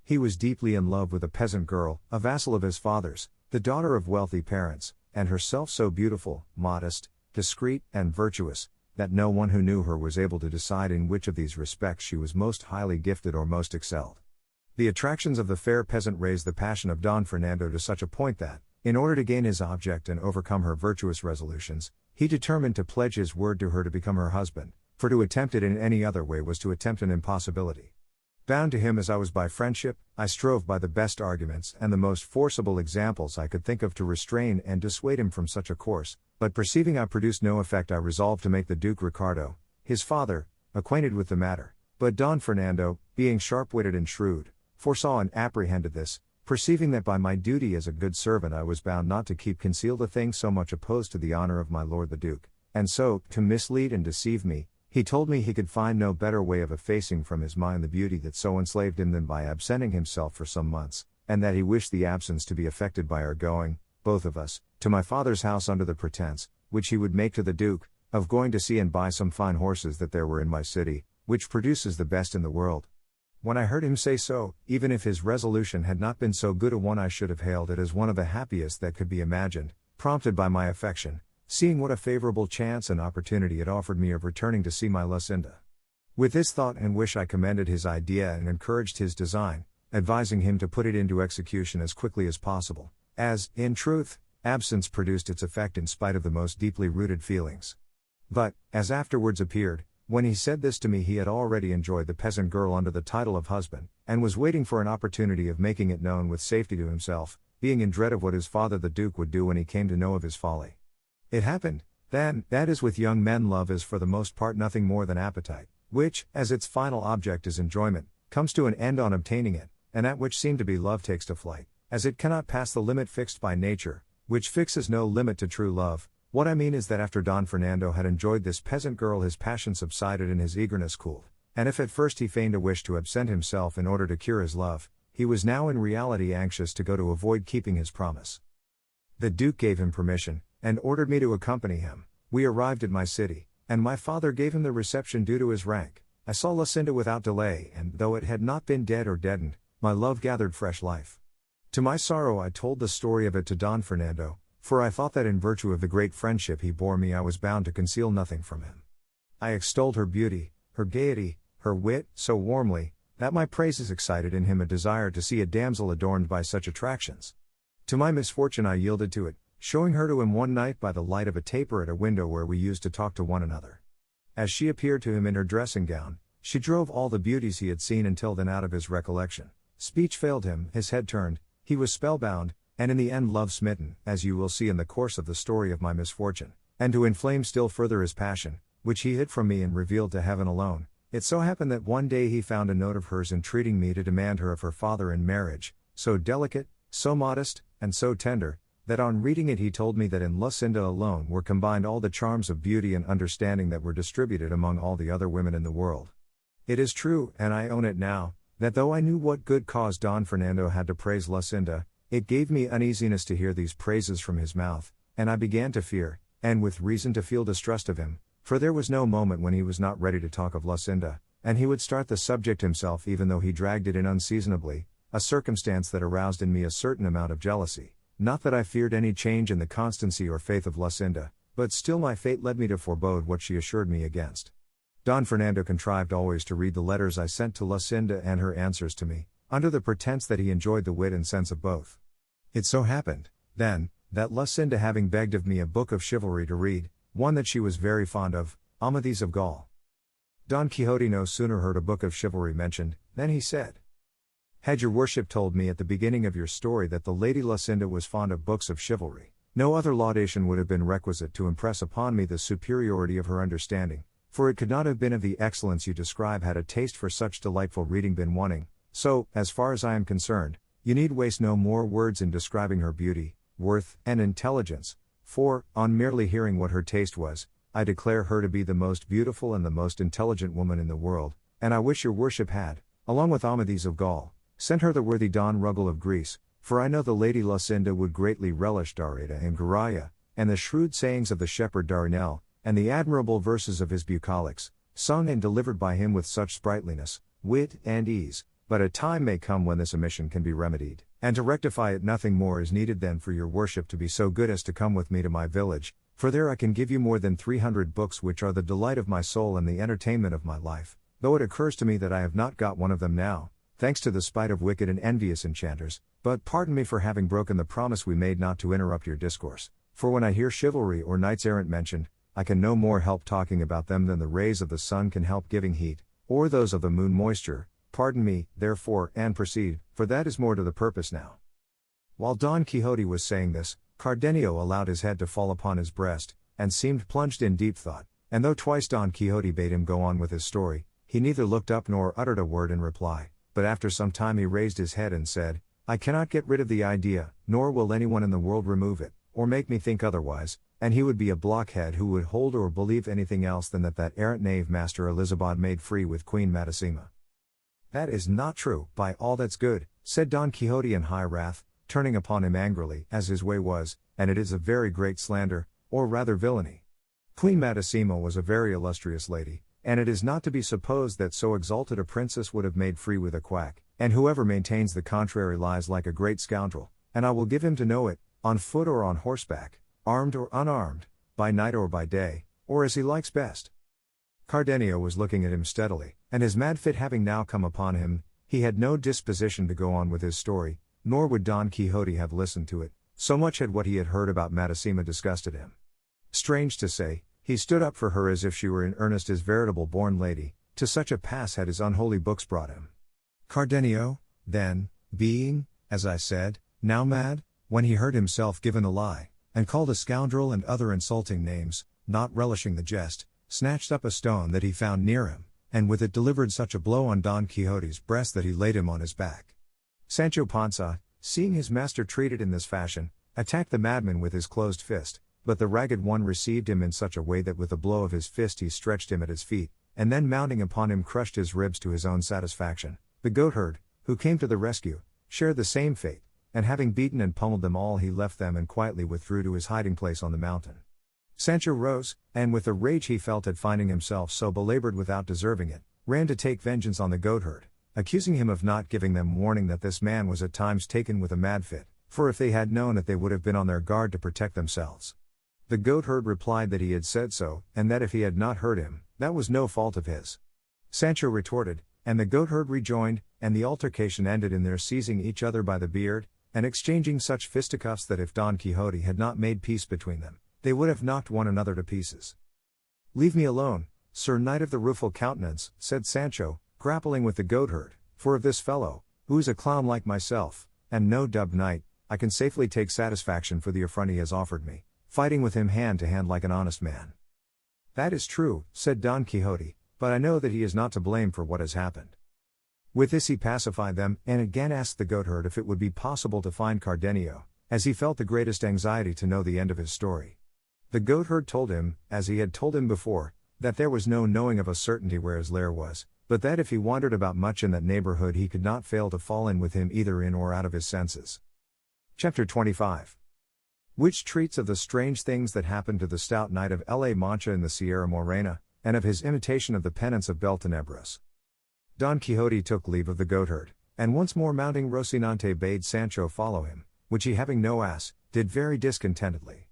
He was deeply in love with a peasant girl, a vassal of his father's, the daughter of wealthy parents, and herself so beautiful, modest, discreet, and virtuous, that no one who knew her was able to decide in which of these respects she was most highly gifted or most excelled. The attractions of the fair peasant raised the passion of Don Fernando to such a point that, in order to gain his object and overcome her virtuous resolutions, he determined to pledge his word to her to become her husband, for to attempt it in any other way was to attempt an impossibility. Bound to him as I was by friendship, I strove by the best arguments and the most forcible examples I could think of to restrain and dissuade him from such a course, but perceiving I produced no effect I resolved to make the Duke Ricardo, his father, acquainted with the matter, but Don Fernando, being sharp-witted and shrewd, foresaw and apprehended this, perceiving that by my duty as a good servant I was bound not to keep concealed a thing so much opposed to the honor of my lord the Duke, and so, to mislead and deceive me, He told me he could find no better way of effacing from his mind the beauty that so enslaved him than by absenting himself for some months, and that he wished the absence to be effected by our going, both of us, to my father's house under the pretense, which he would make to the Duke, of going to see and buy some fine horses that there were in my city, which produces the best in the world. When I heard him say so, even if his resolution had not been so good a one, I should have hailed it as one of the happiest that could be imagined, prompted by my affection, seeing what a favorable chance and opportunity it offered me of returning to see my Lucinda. With this thought and wish I commended his idea and encouraged his design, advising him to put it into execution as quickly as possible, as, in truth, absence produced its effect in spite of the most deeply rooted feelings. But, as afterwards appeared, when he said this to me he had already enjoyed the peasant girl under the title of husband, and was waiting for an opportunity of making it known with safety to himself, being in dread of what his father the Duke would do when he came to know of his folly. It happened, then, that as with young men love is for the most part nothing more than appetite, which, as its final object is enjoyment, comes to an end on obtaining it, and that which seemed to be love takes to flight, as it cannot pass the limit fixed by nature, which fixes no limit to true love. What I mean is that after Don Fernando had enjoyed this peasant girl his passion subsided and his eagerness cooled, and if at first he feigned a wish to absent himself in order to cure his love, he was now in reality anxious to go to avoid keeping his promise. The Duke gave him permission, and ordered me to accompany him. We arrived at my city, and my father gave him the reception due to his rank. I saw Lucinda without delay, and though it had not been dead or deadened, my love gathered fresh life. To my sorrow I told the story of it to Don Fernando, for I thought that in virtue of the great friendship he bore me I was bound to conceal nothing from him. I extolled her beauty, her gaiety, her wit, so warmly, that my praises excited in him a desire to see a damsel adorned by such attractions. To my misfortune I yielded to it, showing her to him one night by the light of a taper at a window where we used to talk to one another. As she appeared to him in her dressing gown, she drove all the beauties he had seen until then out of his recollection. Speech failed him, his head turned, he was spellbound, and in the end love-smitten, as you will see in the course of the story of my misfortune. And to inflame still further his passion, which he hid from me and revealed to heaven alone, it so happened that one day he found a note of hers entreating me to demand her of her father in marriage, so delicate, so modest, and so tender, that on reading it he told me that in Lucinda alone were combined all the charms of beauty and understanding that were distributed among all the other women in the world. It is true, and I own it now, that though I knew what good cause Don Fernando had to praise Lucinda, it gave me uneasiness to hear these praises from his mouth, and I began to fear, and with reason to feel distrust of him, for there was no moment when he was not ready to talk of Lucinda, and he would start the subject himself even though he dragged it in unseasonably, a circumstance that aroused in me a certain amount of jealousy. Not that I feared any change in the constancy or faith of Lucinda, but still my fate led me to forebode what she assured me against. Don Fernando contrived always to read the letters I sent to Lucinda and her answers to me, under the pretense that he enjoyed the wit and sense of both. It so happened, then, that Lucinda having begged of me a book of chivalry to read, one that she was very fond of, Amadis of Gaul. Don Quixote no sooner heard a book of chivalry mentioned, than he said, "Had your worship told me at the beginning of your story that the Lady Lucinda was fond of books of chivalry, no other laudation would have been requisite to impress upon me the superiority of her understanding, for it could not have been of the excellence you describe had a taste for such delightful reading been wanting, so, as far as I am concerned, you need waste no more words in describing her beauty, worth, and intelligence, for, on merely hearing what her taste was, I declare her to be the most beautiful and the most intelligent woman in the world, and I wish your worship had, along with Amadis of Gaul, sent her the worthy Don Ruggles of Greece, for I know the Lady Lucinda would greatly relish Darida and Guraya, and the shrewd sayings of the shepherd Darinel, and the admirable verses of his bucolics, sung and delivered by him with such sprightliness, wit, and ease, but a time may come when this omission can be remedied, and to rectify it nothing more is needed than for your worship to be so good as to come with me to my village, for there I can give you more than 300 books which are the delight of my soul and the entertainment of my life, though it occurs to me that I have not got one of them now, thanks to the spite of wicked and envious enchanters, but pardon me for having broken the promise we made not to interrupt your discourse, for when I hear chivalry or knights-errant mentioned, I can no more help talking about them than the rays of the sun can help giving heat, or those of the moon moisture. Pardon me, therefore, and proceed, for that is more to the purpose now." While Don Quixote was saying this, Cardenio allowed his head to fall upon his breast, and seemed plunged in deep thought, and though twice Don Quixote bade him go on with his story, he neither looked up nor uttered a word in reply, but after some time he raised his head and said, "I cannot get rid of the idea, nor will anyone in the world remove it, or make me think otherwise, and he would be a blockhead who would hold or believe anything else than that errant knave Master Elizabeth made free with Queen Madasima. That is not true, by all that's good, said Don Quixote in high wrath, turning upon him angrily, as his way was, and it is a very great slander, or rather villainy. Queen Madasima was a very illustrious lady, and it is not to be supposed that so exalted a princess would have made free with a quack, and whoever maintains the contrary lies like a great scoundrel, and I will give him to know it, on foot or on horseback, armed or unarmed, by night or by day, or as he likes best. Cardenio was looking at him steadily, and his mad fit having now come upon him, he had no disposition to go on with his story, nor would Don Quixote have listened to it, so much had what he had heard about Madasima disgusted him. Strange to say, he stood up for her as if she were in earnest his veritable born lady, to such a pass had his unholy books brought him. Cardenio, then, being, as I said, now mad, when he heard himself given a lie, and called a scoundrel and other insulting names, not relishing the jest, snatched up a stone that he found near him, and with it delivered such a blow on Don Quixote's breast that he laid him on his back. Sancho Panza, seeing his master treated in this fashion, attacked the madman with his closed fist, but the ragged one received him in such a way that with a blow of his fist he stretched him at his feet, and then mounting upon him crushed his ribs to his own satisfaction. The goatherd, who came to the rescue, shared the same fate, and having beaten and pummeled them all he left them and quietly withdrew to his hiding place on the mountain. Sancho rose, and with the rage he felt at finding himself so belabored without deserving it, ran to take vengeance on the goatherd, accusing him of not giving them warning that this man was at times taken with a mad fit, for if they had known it they would have been on their guard to protect themselves. The goatherd replied that he had said so, and that if he had not heard him, that was no fault of his. Sancho retorted, and the goatherd rejoined, and the altercation ended in their seizing each other by the beard, and exchanging such fisticuffs that if Don Quixote had not made peace between them, they would have knocked one another to pieces. "Leave me alone, Sir Knight of the Rueful Countenance," said Sancho, grappling with the goatherd, "for of this fellow, who is a clown like myself, and no dubbed knight, I can safely take satisfaction for the affront he has offered me, fighting with him hand to hand like an honest man." "That is true," said Don Quixote, "but I know that he is not to blame for what has happened." With this he pacified them, and again asked the goatherd if it would be possible to find Cardenio, as he felt the greatest anxiety to know the end of his story. The goatherd told him, as he had told him before, that there was no knowing of a certainty where his lair was, but that if he wandered about much in that neighborhood he could not fail to fall in with him either in or out of his senses. Chapter 25. Which treats of the strange things that happened to the stout knight of La Mancha in the Sierra Morena, and of his imitation of the penance of Beltenebros. Don Quixote took leave of the goatherd, and once more mounting Rocinante bade Sancho follow him, which he having no ass, did very discontentedly.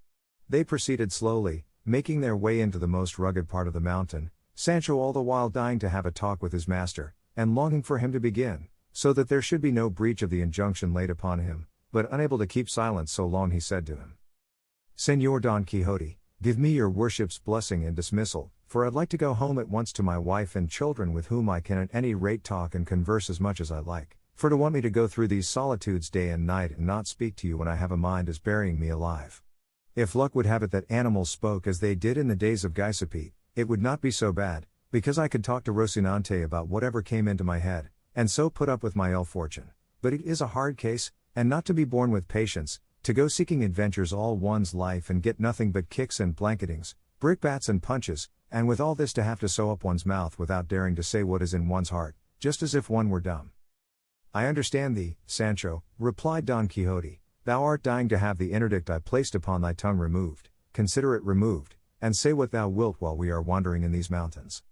They proceeded slowly, making their way into the most rugged part of the mountain, Sancho all the while dying to have a talk with his master, and longing for him to begin, so that there should be no breach of the injunction laid upon him, but unable to keep silence so long he said to him, "Señor Don Quixote, give me your worship's blessing and dismissal, for I'd like to go home at once to my wife and children with whom I can at any rate talk and converse as much as I like, for to want me to go through these solitudes day and night and not speak to you when I have a mind is burying me alive. If luck would have it that animals spoke as they did in the days of Giuseppe, it would not be so bad, because I could talk to Rocinante about whatever came into my head, and so put up with my ill fortune. But it is a hard case, and not to be borne with patience, to go seeking adventures all one's life and get nothing but kicks and blanketings, brickbats and punches, and with all this to have to sew up one's mouth without daring to say what is in one's heart, just as if one were dumb." "I understand thee, Sancho," replied Don Quixote, "thou art dying to have the interdict I placed upon thy tongue removed, consider it removed, and say what thou wilt while we are wandering in these mountains."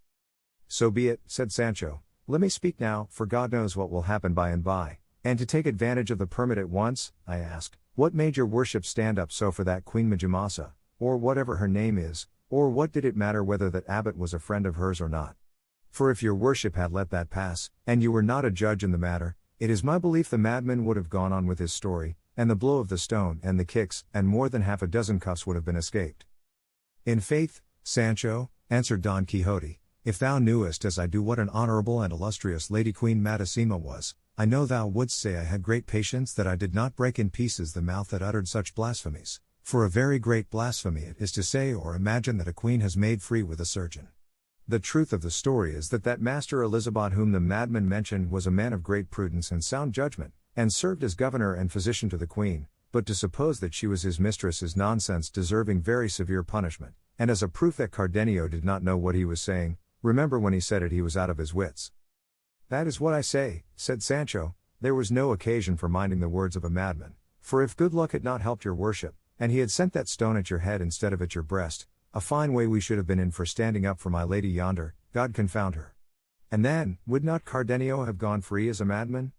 "So be it," said Sancho, "let me speak now, for God knows what will happen by and by, and to take advantage of the permit at once, I ask, what made your worship stand up so for that Queen Majamasa, or whatever her name is, or what did it matter whether that abbot was a friend of hers or not? For if your worship had let that pass, and you were not a judge in the matter, it is my belief the madman would have gone on with his story, and the blow of the stone and the kicks and more than half a dozen cuffs would have been escaped." "In faith, Sancho," answered Don Quixote, "if thou knewest as I do what an honorable and illustrious lady Queen Madasima was, I know thou wouldst say I had great patience that I did not break in pieces the mouth that uttered such blasphemies, for a very great blasphemy it is to say or imagine that a queen has made free with a surgeon. The truth of the story is that Master Elizabeth whom the madman mentioned was a man of great prudence and sound judgment, and served as governor and physician to the queen, but to suppose that she was his mistress is nonsense deserving very severe punishment, and as a proof that Cardenio did not know what he was saying, remember when he said it he was out of his wits. That is what I say, said Sancho, there was no occasion for minding the words of a madman, for if good luck had not helped your worship, and he had sent that stone at your head instead of at your breast, a fine way we should have been in for standing up for my lady yonder, God confound her. And then, would not Cardenio have gone free as a madman?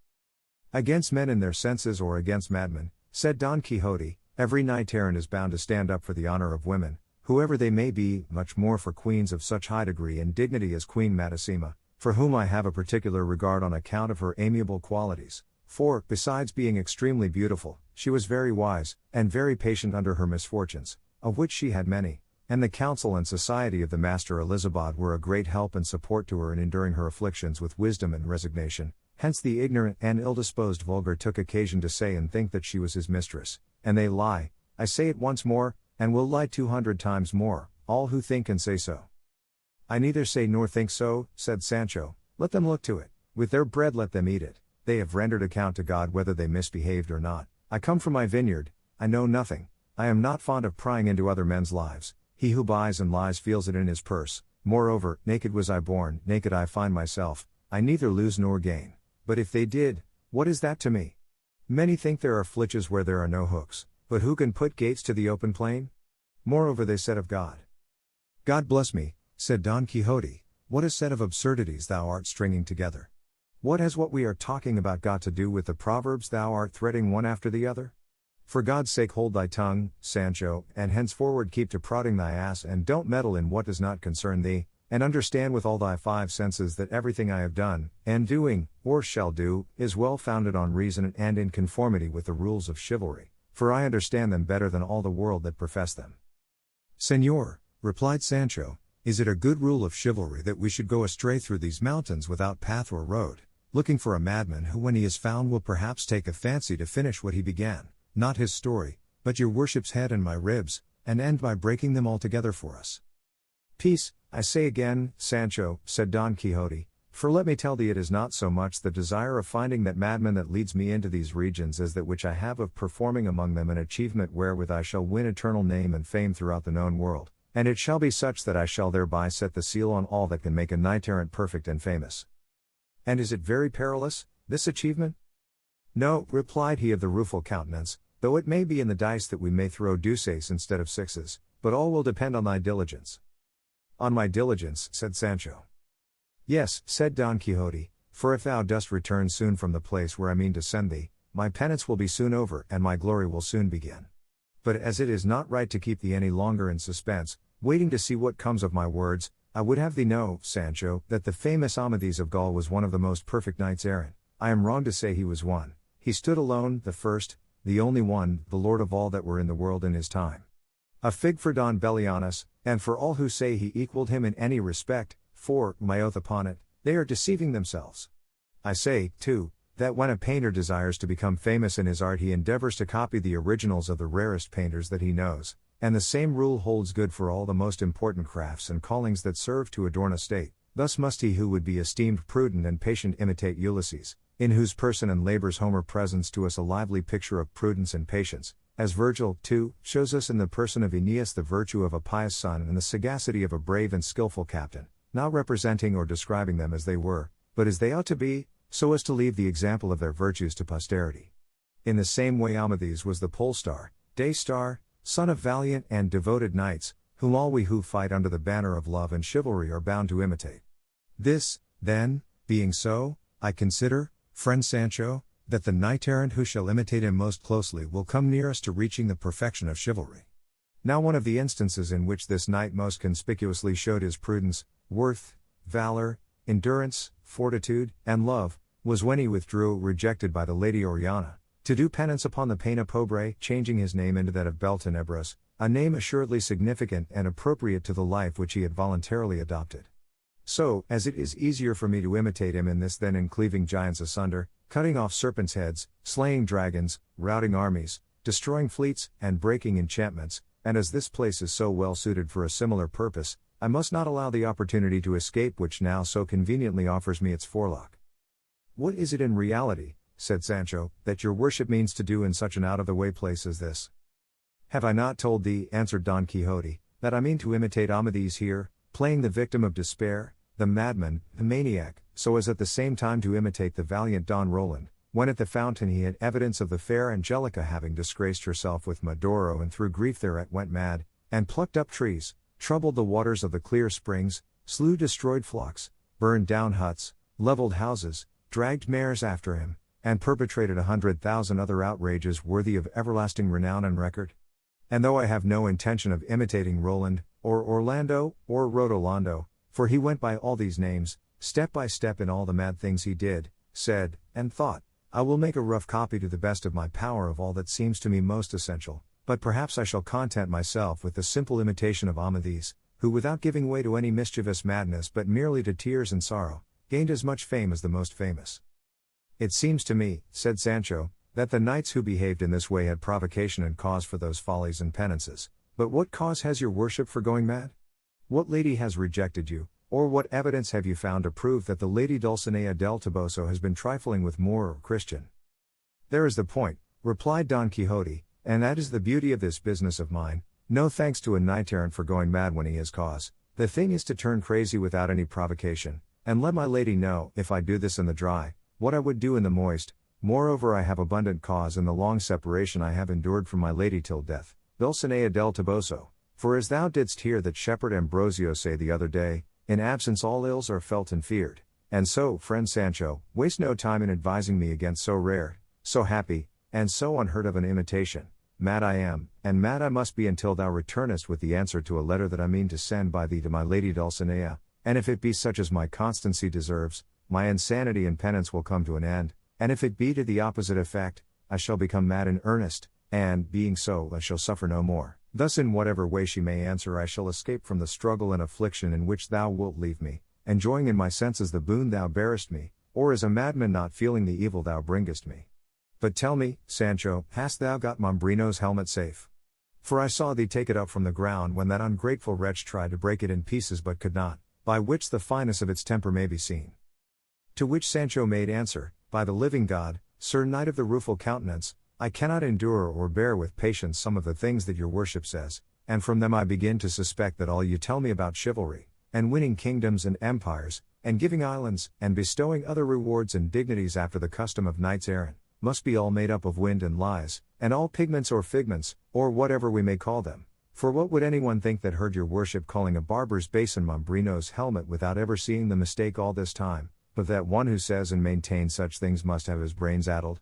Against men in their senses or against madmen, said Don Quixote, every knight-errant is bound to stand up for the honor of women, whoever they may be, much more for queens of such high degree and dignity as Queen Madasima, for whom I have a particular regard on account of her amiable qualities, for, besides being extremely beautiful, she was very wise, and very patient under her misfortunes, of which she had many, and the counsel and society of the Master Elizabeth were a great help and support to her in enduring her afflictions with wisdom and resignation. Hence the ignorant and ill-disposed vulgar took occasion to say and think that she was his mistress, and they lie, I say it once more, and will lie 200 times more, all who think and say so. I neither say nor think so, said Sancho, let them look to it, with their bread let them eat it, they have rendered account to God whether they misbehaved or not. I come from my vineyard, I know nothing, I am not fond of prying into other men's lives, he who buys and lies feels it in his purse, moreover, naked was I born, naked I find myself, I neither lose nor gain. But if they did, what is that to me? Many think there are flitches where there are no hooks, but who can put gates to the open plain? Moreover they said of God. God bless me, said Don Quixote, what a set of absurdities thou art stringing together. What has what we are talking about got to do with the proverbs thou art threading one after the other? For God's sake hold thy tongue, Sancho, and henceforward keep to prodding thy ass and don't meddle in what does not concern thee, and understand with all thy 5 senses that everything I have done, and doing, or shall do, is well founded on reason and in conformity with the rules of chivalry, for I understand them better than all the world that profess them. Señor, replied Sancho, is it a good rule of chivalry that we should go astray through these mountains without path or road, looking for a madman who when he is found will perhaps take a fancy to finish what he began, not his story, but your worship's head and my ribs, and end by breaking them altogether for us? Peace, I say again, Sancho, said Don Quixote, for let me tell thee it is not so much the desire of finding that madman that leads me into these regions as that which I have of performing among them an achievement wherewith I shall win eternal name and fame throughout the known world, and it shall be such that I shall thereby set the seal on all that can make a knight-errant perfect and famous. And is it very perilous, this achievement? No, replied he of the rueful countenance, though it may be in the dice that we may throw deuces instead of sixes, but all will depend on thy diligence. On my diligence, said Sancho. Yes, said Don Quixote, for if thou dost return soon from the place where I mean to send thee, my penance will be soon over and my glory will soon begin. But as it is not right to keep thee any longer in suspense, waiting to see what comes of my words, I would have thee know, Sancho, that the famous Amadis of Gaul was one of the most perfect knights errant. I am wrong to say he was one, he stood alone, the first, the only one, the lord of all that were in the world in his time. A fig for Don Bellianus, and for all who say he equaled him in any respect, for, my oath upon it, they are deceiving themselves. I say, too, that when a painter desires to become famous in his art he endeavors to copy the originals of the rarest painters that he knows, and the same rule holds good for all the most important crafts and callings that serve to adorn a state. Thus must he who would be esteemed prudent and patient imitate Ulysses, in whose person and labors Homer presents to us a lively picture of prudence and patience, as Virgil, too, shows us in the person of Aeneas the virtue of a pious son and the sagacity of a brave and skillful captain, not representing or describing them as they were, but as they ought to be, so as to leave the example of their virtues to posterity. In the same way Amadis was the pole star, day star, son of valiant and devoted knights, whom all we who fight under the banner of love and chivalry are bound to imitate. This, then, being so, I consider, friend Sancho, that the knight-errant who shall imitate him most closely will come nearest to reaching the perfection of chivalry. Now one of the instances in which this knight most conspicuously showed his prudence, worth, valor, endurance, fortitude, and love, was when he withdrew, rejected by the Lady Oriana, to do penance upon the Pena Pobre, changing his name into that of Beltenebros, a name assuredly significant and appropriate to the life which he had voluntarily adopted. So, as it is easier for me to imitate him in this than in cleaving giants asunder, cutting off serpents' heads, slaying dragons, routing armies, destroying fleets, and breaking enchantments, and as this place is so well suited for a similar purpose, I must not allow the opportunity to escape which now so conveniently offers me its forelock. What is it in reality, said Sancho, that your worship means to do in such an out-of-the-way place as this? Have I not told thee, answered Don Quixote, that I mean to imitate Amadis here, playing the victim of despair, the madman, the maniac, so as at the same time to imitate the valiant Don Roland, when at the fountain he had evidence of the fair Angelica having disgraced herself with Medoro and through grief thereat went mad, and plucked up trees, troubled the waters of the clear springs, slew destroyed flocks, burned down huts, leveled houses, dragged mares after him, and perpetrated 100,000 other outrages worthy of everlasting renown and record? And though I have no intention of imitating Roland, or Orlando, or Rodolando, for he went by all these names, step by step in all the mad things he did, said, and thought, I will make a rough copy to the best of my power of all that seems to me most essential, but perhaps I shall content myself with the simple imitation of Amadis, who without giving way to any mischievous madness but merely to tears and sorrow, gained as much fame as the most famous. It seems to me, said Sancho, that the knights who behaved in this way had provocation and cause for those follies and penances, but what cause has your worship for going mad? What lady has rejected you, or what evidence have you found to prove that the lady Dulcinea del Toboso has been trifling with Moor or Christian? There is the point, replied Don Quixote, and that is the beauty of this business of mine. No thanks to a knight-errant for going mad when he has cause. The thing is to turn crazy without any provocation, and let my lady know, if I do this in the dry, what I would do in the moist. Moreover, I have abundant cause in the long separation I have endured from my lady till death, Dulcinea del Toboso, for as thou didst hear that shepherd Ambrosio say the other day, in absence all ills are felt and feared, and so, friend Sancho, waste no time in advising me against so rare, so happy, and so unheard of an imitation. Mad I am, and mad I must be until thou returnest with the answer to a letter that I mean to send by thee to my lady Dulcinea, and if it be such as my constancy deserves, my insanity and penance will come to an end, and if it be to the opposite effect, I shall become mad in earnest, and, being so, I shall suffer no more. Thus in whatever way she may answer I shall escape from the struggle and affliction in which thou wilt leave me, enjoying in my senses the boon thou bearest me, or as a madman not feeling the evil thou bringest me. But tell me, Sancho, hast thou got Mambrino's helmet safe? For I saw thee take it up from the ground when that ungrateful wretch tried to break it in pieces but could not, by which the fineness of its temper may be seen. To which Sancho made answer, By the living God, Sir Knight of the Rueful Countenance, I cannot endure or bear with patience some of the things that your worship says, and from them I begin to suspect that all you tell me about chivalry, and winning kingdoms and empires, and giving islands, and bestowing other rewards and dignities after the custom of knights errant, must be all made up of wind and lies, and all pigments or figments, or whatever we may call them. For what would anyone think that heard your worship calling a barber's basin Mambrino's helmet without ever seeing the mistake all this time, but that one who says and maintains such things must have his brains addled?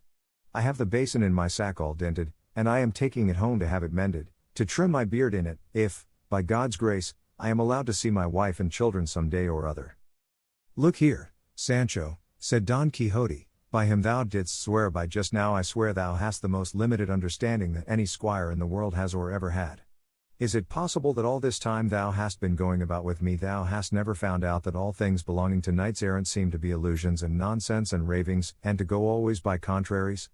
I have the basin in my sack all dented, and I am taking it home to have it mended, to trim my beard in it, if, by God's grace, I am allowed to see my wife and children some day or other. Look here, Sancho, said Don Quixote, by him thou didst swear by just now I swear thou hast the most limited understanding that any squire in the world has or ever had. Is it possible that all this time thou hast been going about with me thou hast never found out that all things belonging to knights errant seem to be illusions and nonsense and ravings, and to go always by contraries?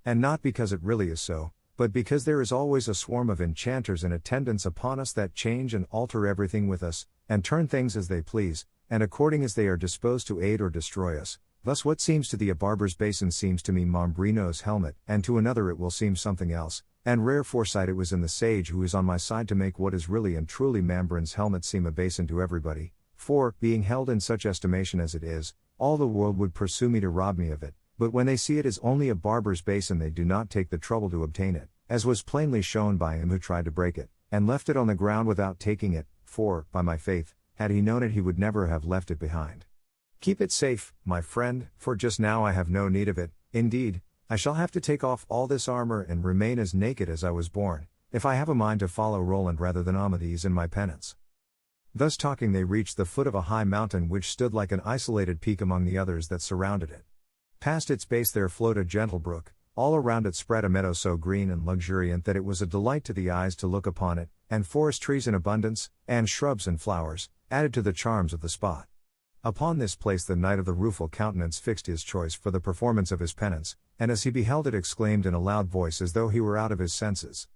And not because it really is so, but because there is always a swarm of enchanters in attendance upon us that change and alter everything with us, and turn things as they please, and according as they are disposed to aid or destroy us. Thus what seems to thee a barber's basin seems to me Mambrino's helmet, and to another it will seem something else, and rare foresight it was in the sage who is on my side to make what is really and truly Mambrin's helmet seem a basin to everybody, for, being held in such estimation as it is, all the world would pursue me to rob me of it, but when they see it is only a barber's basin they do not take the trouble to obtain it, as was plainly shown by him who tried to break it, and left it on the ground without taking it, for, by my faith, had he known it he would never have left it behind. Keep it safe, my friend, for just now I have no need of it. Indeed, I shall have to take off all this armor and remain as naked as I was born, if I have a mind to follow Roland rather than Amadis in my penance. Thus talking they reached the foot of a high mountain which stood like an isolated peak among the others that surrounded it. Past its base there flowed a gentle brook, all around it spread a meadow so green and luxuriant that it was a delight to the eyes to look upon it, and forest trees in abundance, and shrubs and flowers, added to the charms of the spot. Upon this place the Knight of the Rueful Countenance fixed his choice for the performance of his penance, and as he beheld it exclaimed in a loud voice as though he were out of his senses.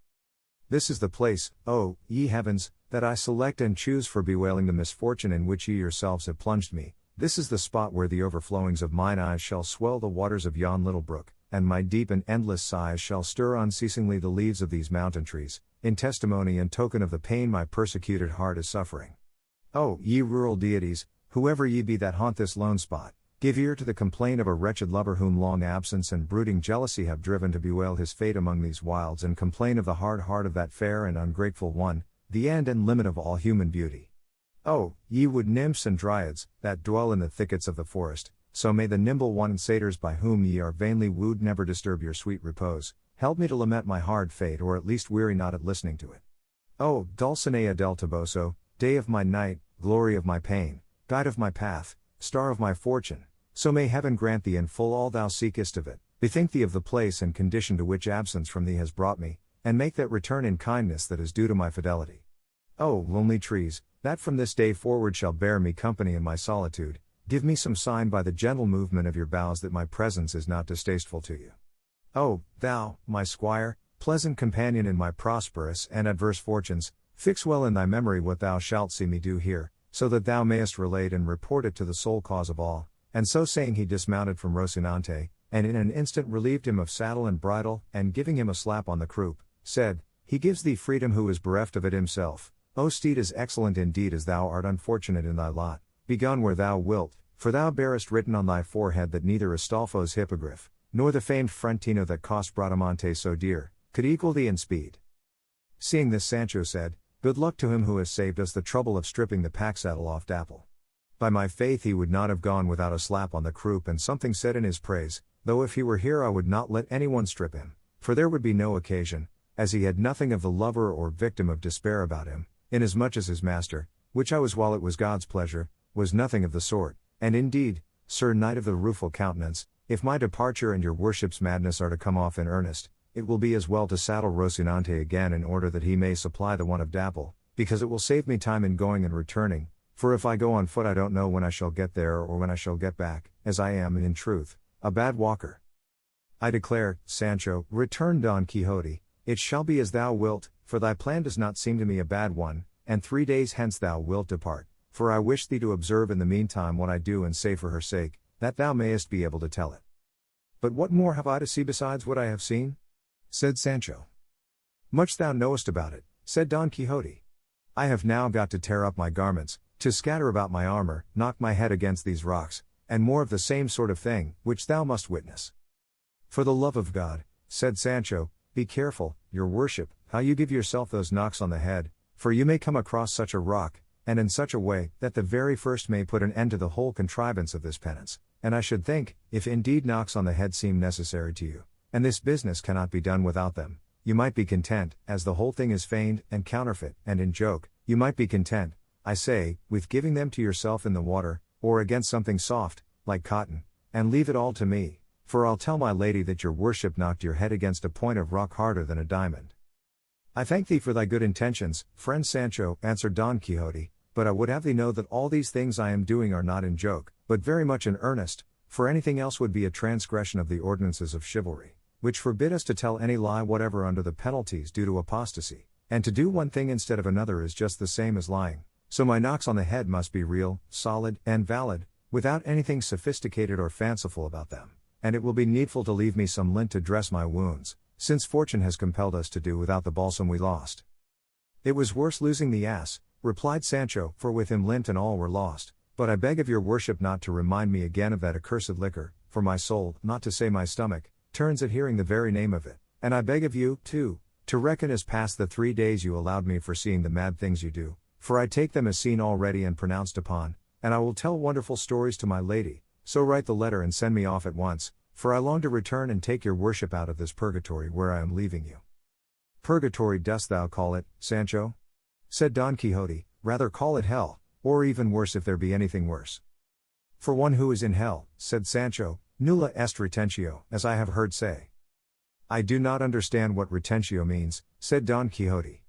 This is the place, O, ye heavens, that I select and choose for bewailing the misfortune in which ye yourselves have plunged me, this is the spot where the overflowings of mine eyes shall swell the waters of yon little brook, and my deep and endless sighs shall stir unceasingly the leaves of these mountain trees, in testimony and token of the pain my persecuted heart is suffering. Oh, ye rural deities, whoever ye be that haunt this lone spot, give ear to the complaint of a wretched lover whom long absence and brooding jealousy have driven to bewail his fate among these wilds, and complain of the hard heart of that fair and ungrateful one, the end and limit of all human beauty. Oh, ye wood nymphs and dryads, that dwell in the thickets of the forest, so may the nimble one and satyrs by whom ye are vainly wooed never disturb your sweet repose, help me to lament my hard fate, or at least weary not at listening to it. Oh, Dulcinea del Toboso, day of my night, glory of my pain, guide of my path, star of my fortune, so may heaven grant thee in full all thou seekest of it. Bethink thee of the place and condition to which absence from thee has brought me, and make that return in kindness that is due to my fidelity. Oh, lonely trees, that from this day forward shall bear me company in my solitude, give me some sign by the gentle movement of your boughs that my presence is not distasteful to you. Oh, thou, my squire, pleasant companion in my prosperous and adverse fortunes, fix well in thy memory what thou shalt see me do here, so that thou mayest relate and report it to the sole cause of all. And so saying he dismounted from Rocinante, and in an instant relieved him of saddle and bridle, and giving him a slap on the croup, said, He gives thee freedom who is bereft of it himself. O steed, as excellent indeed as thou art unfortunate in thy lot, begone where thou wilt, for thou bearest written on thy forehead that neither Astolfo's hippogriff, nor the famed Frontino that cost Bradamante so dear, could equal thee in speed. Seeing this, Sancho said, Good luck to him who has saved us the trouble of stripping the pack saddle off Dapple. By my faith he would not have gone without a slap on the croup and something said in his praise, though if he were here I would not let anyone strip him, for there would be no occasion, as he had nothing of the lover or victim of despair about him, inasmuch as his master, which I was while it was God's pleasure, was nothing of the sort, and indeed, Sir Knight of the Rueful Countenance, if my departure and your worship's madness are to come off in earnest, it will be as well to saddle Rocinante again in order that he may supply the one of Dapple, because it will save me time in going and returning, for if I go on foot I don't know when I shall get there or when I shall get back, as I am, in truth, a bad walker. I declare, Sancho, returned Don Quixote, it shall be as thou wilt, for thy plan does not seem to me a bad one, and 3 days hence thou wilt depart, for I wish thee to observe in the meantime what I do and say for her sake, that thou mayest be able to tell it. But what more have I to see besides what I have seen? Said Sancho. Much thou knowest about it, said Don Quixote. I have now got to tear up my garments, to scatter about my armor, knock my head against these rocks, and more of the same sort of thing, which thou must witness. For the love of God, said Sancho, be careful, your worship, how you give yourself those knocks on the head, for you may come across such a rock, and in such a way, that the very first may put an end to the whole contrivance of this penance, and I should think, if indeed knocks on the head seem necessary to you, and this business cannot be done without them, you might be content, as the whole thing is feigned, and counterfeit, and in joke, you might be content, I say, with giving them to yourself in the water, or against something soft, like cotton, and leave it all to me, for I'll tell my lady that your worship knocked your head against a point of rock harder than a diamond. I thank thee for thy good intentions, friend Sancho, answered Don Quixote, but I would have thee know that all these things I am doing are not in joke, but very much in earnest, for anything else would be a transgression of the ordinances of chivalry, which forbid us to tell any lie whatever under the penalties due to apostasy, and to do one thing instead of another is just the same as lying, so my knocks on the head must be real, solid, and valid, without anything sophisticated or fanciful about them, and it will be needful to leave me some lint to dress my wounds, since fortune has compelled us to do without the balsam we lost. It was worse losing the ass, replied Sancho, for with him lint and all were lost, but I beg of your worship not to remind me again of that accursed liquor, for my soul, not to say my stomach, turns at hearing the very name of it, and I beg of you, too, to reckon as past the 3 days you allowed me for seeing the mad things you do, for I take them as seen already and pronounced upon, and I will tell wonderful stories to my lady, so write the letter and send me off at once, for I long to return and take your worship out of this purgatory where I am leaving you. Purgatory dost thou call it, Sancho? Said Don Quixote, rather call it hell, or even worse if there be anything worse. For one who is in hell, said Sancho, nulla est retentio, as I have heard say. I do not understand what retentio means, said Don Quixote.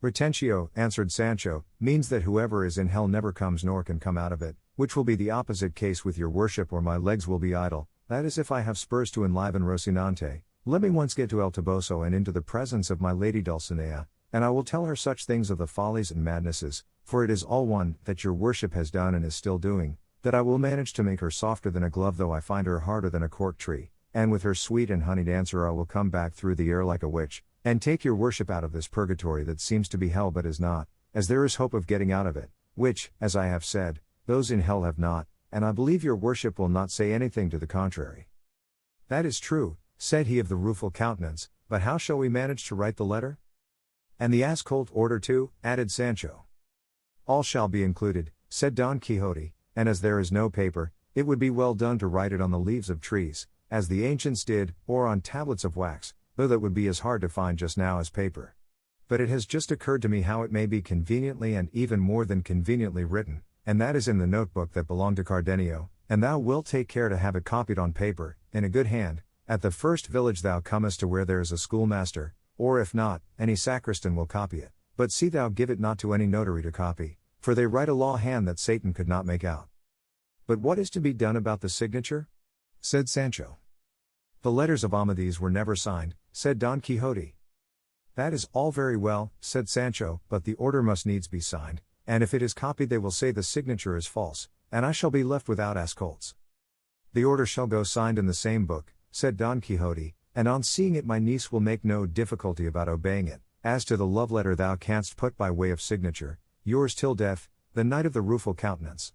Retentio, answered Sancho, means that whoever is in hell never comes nor can come out of it, which will be the opposite case with your worship, or my legs will be idle, that is if I have spurs to enliven Rocinante. Let me once get to El Toboso and into the presence of my lady Dulcinea, and I will tell her such things of the follies and madnesses, for it is all one, that your worship has done and is still doing, that I will manage to make her softer than a glove though I find her harder than a cork tree, and with her sweet and honeyed answer I will come back through the air like a witch, and take your worship out of this purgatory that seems to be hell but is not, as there is hope of getting out of it, which, as I have said, those in hell have not, and I believe your worship will not say anything to the contrary. That is true, said he of the rueful countenance, but how shall we manage to write the letter? And the ass-colt order too, added Sancho. All shall be included, said Don Quixote, and as there is no paper, it would be well done to write it on the leaves of trees, as the ancients did, or on tablets of wax, though that would be as hard to find just now as paper. But it has just occurred to me how it may be conveniently and even more than conveniently written, and that is in the notebook that belonged to Cardenio, and thou wilt take care to have it copied on paper, in a good hand, at the first village thou comest to where there is a schoolmaster, or if not, any sacristan will copy it, but see thou give it not to any notary to copy, for they write a law hand that Satan could not make out. But what is to be done about the signature? Said Sancho. The letters of Amadis were never signed, said Don Quixote. That is all very well, said Sancho, but the order must needs be signed, and if it is copied they will say the signature is false, and I shall be left without ass-colts. The order shall go signed in the same book, said Don Quixote, and on seeing it my niece will make no difficulty about obeying it. As to the love letter thou canst put by way of signature, yours till death, the Knight of the Rueful Countenance.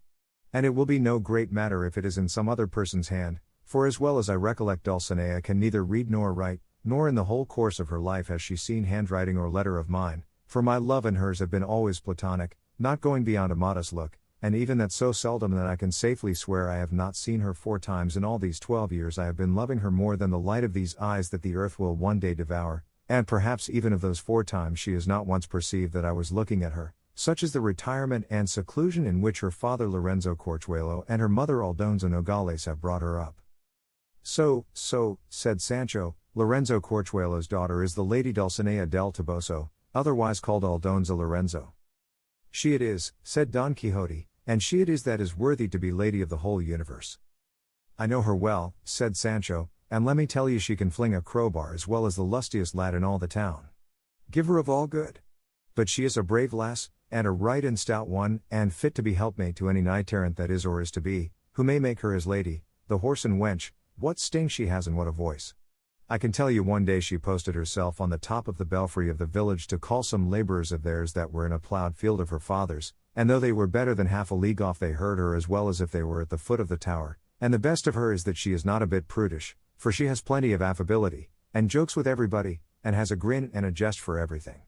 And it will be no great matter if it is in some other person's hand, for as well as I recollect Dulcinea can neither read nor write, nor in the whole course of her life has she seen handwriting or letter of mine, for my love and hers have been always platonic, not going beyond a modest look, and even that so seldom that I can safely swear I have not seen her 4 times in all these 12 years I have been loving her more than the light of these eyes that the earth will one day devour, and perhaps even of those 4 times she has not once perceived that I was looking at her. Such is the retirement and seclusion in which her father Lorenzo Corchuelo and her mother Aldonza Nogales have brought her up. So, said Sancho, Lorenzo Corchuelo's daughter is the Lady Dulcinea del Toboso, otherwise called Aldonza Lorenzo. She it is, said Don Quixote, and she it is that is worthy to be lady of the whole universe. I know her well, said Sancho, and let me tell you she can fling a crowbar as well as the lustiest lad in all the town. Give her of all good. But she is a brave lass, and a right and stout one, and fit to be helpmate to any knight-errant that is or is to be, who may make her his lady. The horse and wench, what sting she has and what a voice. I can tell you one day she posted herself on the top of the belfry of the village to call some labourers of theirs that were in a ploughed field of her father's, and though they were better than half a league off they heard her as well as if they were at the foot of the tower, and the best of her is that she is not a bit prudish, for she has plenty of affability, and jokes with everybody, and has a grin and a jest for everything.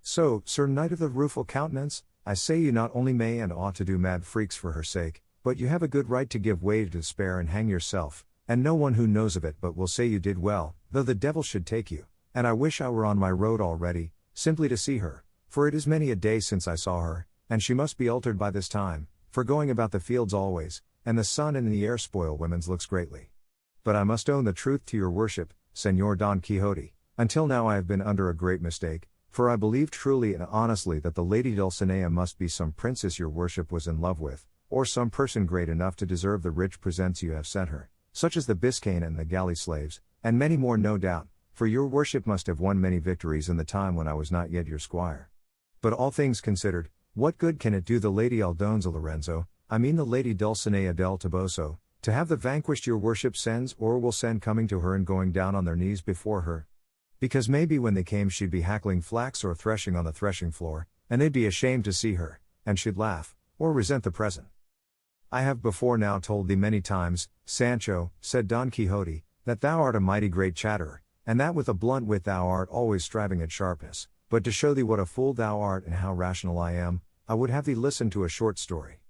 So, Sir Knight of the Rueful Countenance, I say you not only may and ought to do mad freaks for her sake, but you have a good right to give way to despair and hang yourself, and no one who knows of it but will say you did well, though the devil should take you, and I wish I were on my road already, simply to see her, for it is many a day since I saw her, and she must be altered by this time, for going about the fields always, and the sun and the air spoil women's looks greatly. But I must own the truth to your worship, Señor Don Quixote, until now I have been under a great mistake, for I believed truly and honestly that the Lady Dulcinea must be some princess your worship was in love with, or some person great enough to deserve the rich presents you have sent her, such as the Biscayne and the galley slaves, and many more no doubt, for your worship must have won many victories in the time when I was not yet your squire. But all things considered, what good can it do the Lady Aldonza Lorenzo, I mean the Lady Dulcinea del Toboso, to have the vanquished your worship sends or will send coming to her and going down on their knees before her? Because maybe when they came she'd be hackling flax or threshing on the threshing floor, and they'd be ashamed to see her, and she'd laugh, or resent the present. I have before now told thee many times, Sancho, said Don Quixote, that thou art a mighty great chatterer, and that with a blunt wit thou art always striving at sharpness, but to show thee what a fool thou art and how rational I am, I would have thee listen to a short story.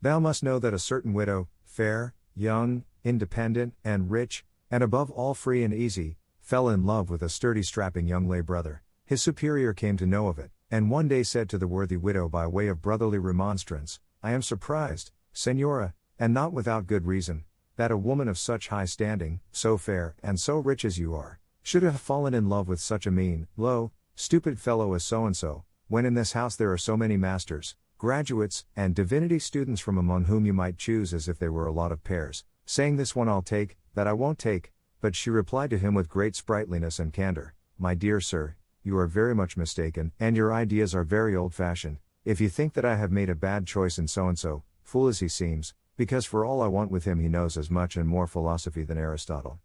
Thou must know that a certain widow, fair, young, independent, and rich, and above all free and easy, fell in love with a sturdy strapping young lay brother. His superior came to know of it, and one day said to the worthy widow by way of brotherly remonstrance, I am surprised, Señora, and not without good reason, that a woman of such high standing, so fair, and so rich as you are, should have fallen in love with such a mean, low, stupid fellow as so-and-so, when in this house there are so many masters, graduates, and divinity students from among whom you might choose as if they were a lot of pears, saying this one I'll take, that I won't take. But she replied to him with great sprightliness and candor, My dear sir, you are very much mistaken, and your ideas are very old-fashioned, if you think that I have made a bad choice in so-and-so, fool as he seems, because for all I want with him he knows as much and more philosophy than Aristotle.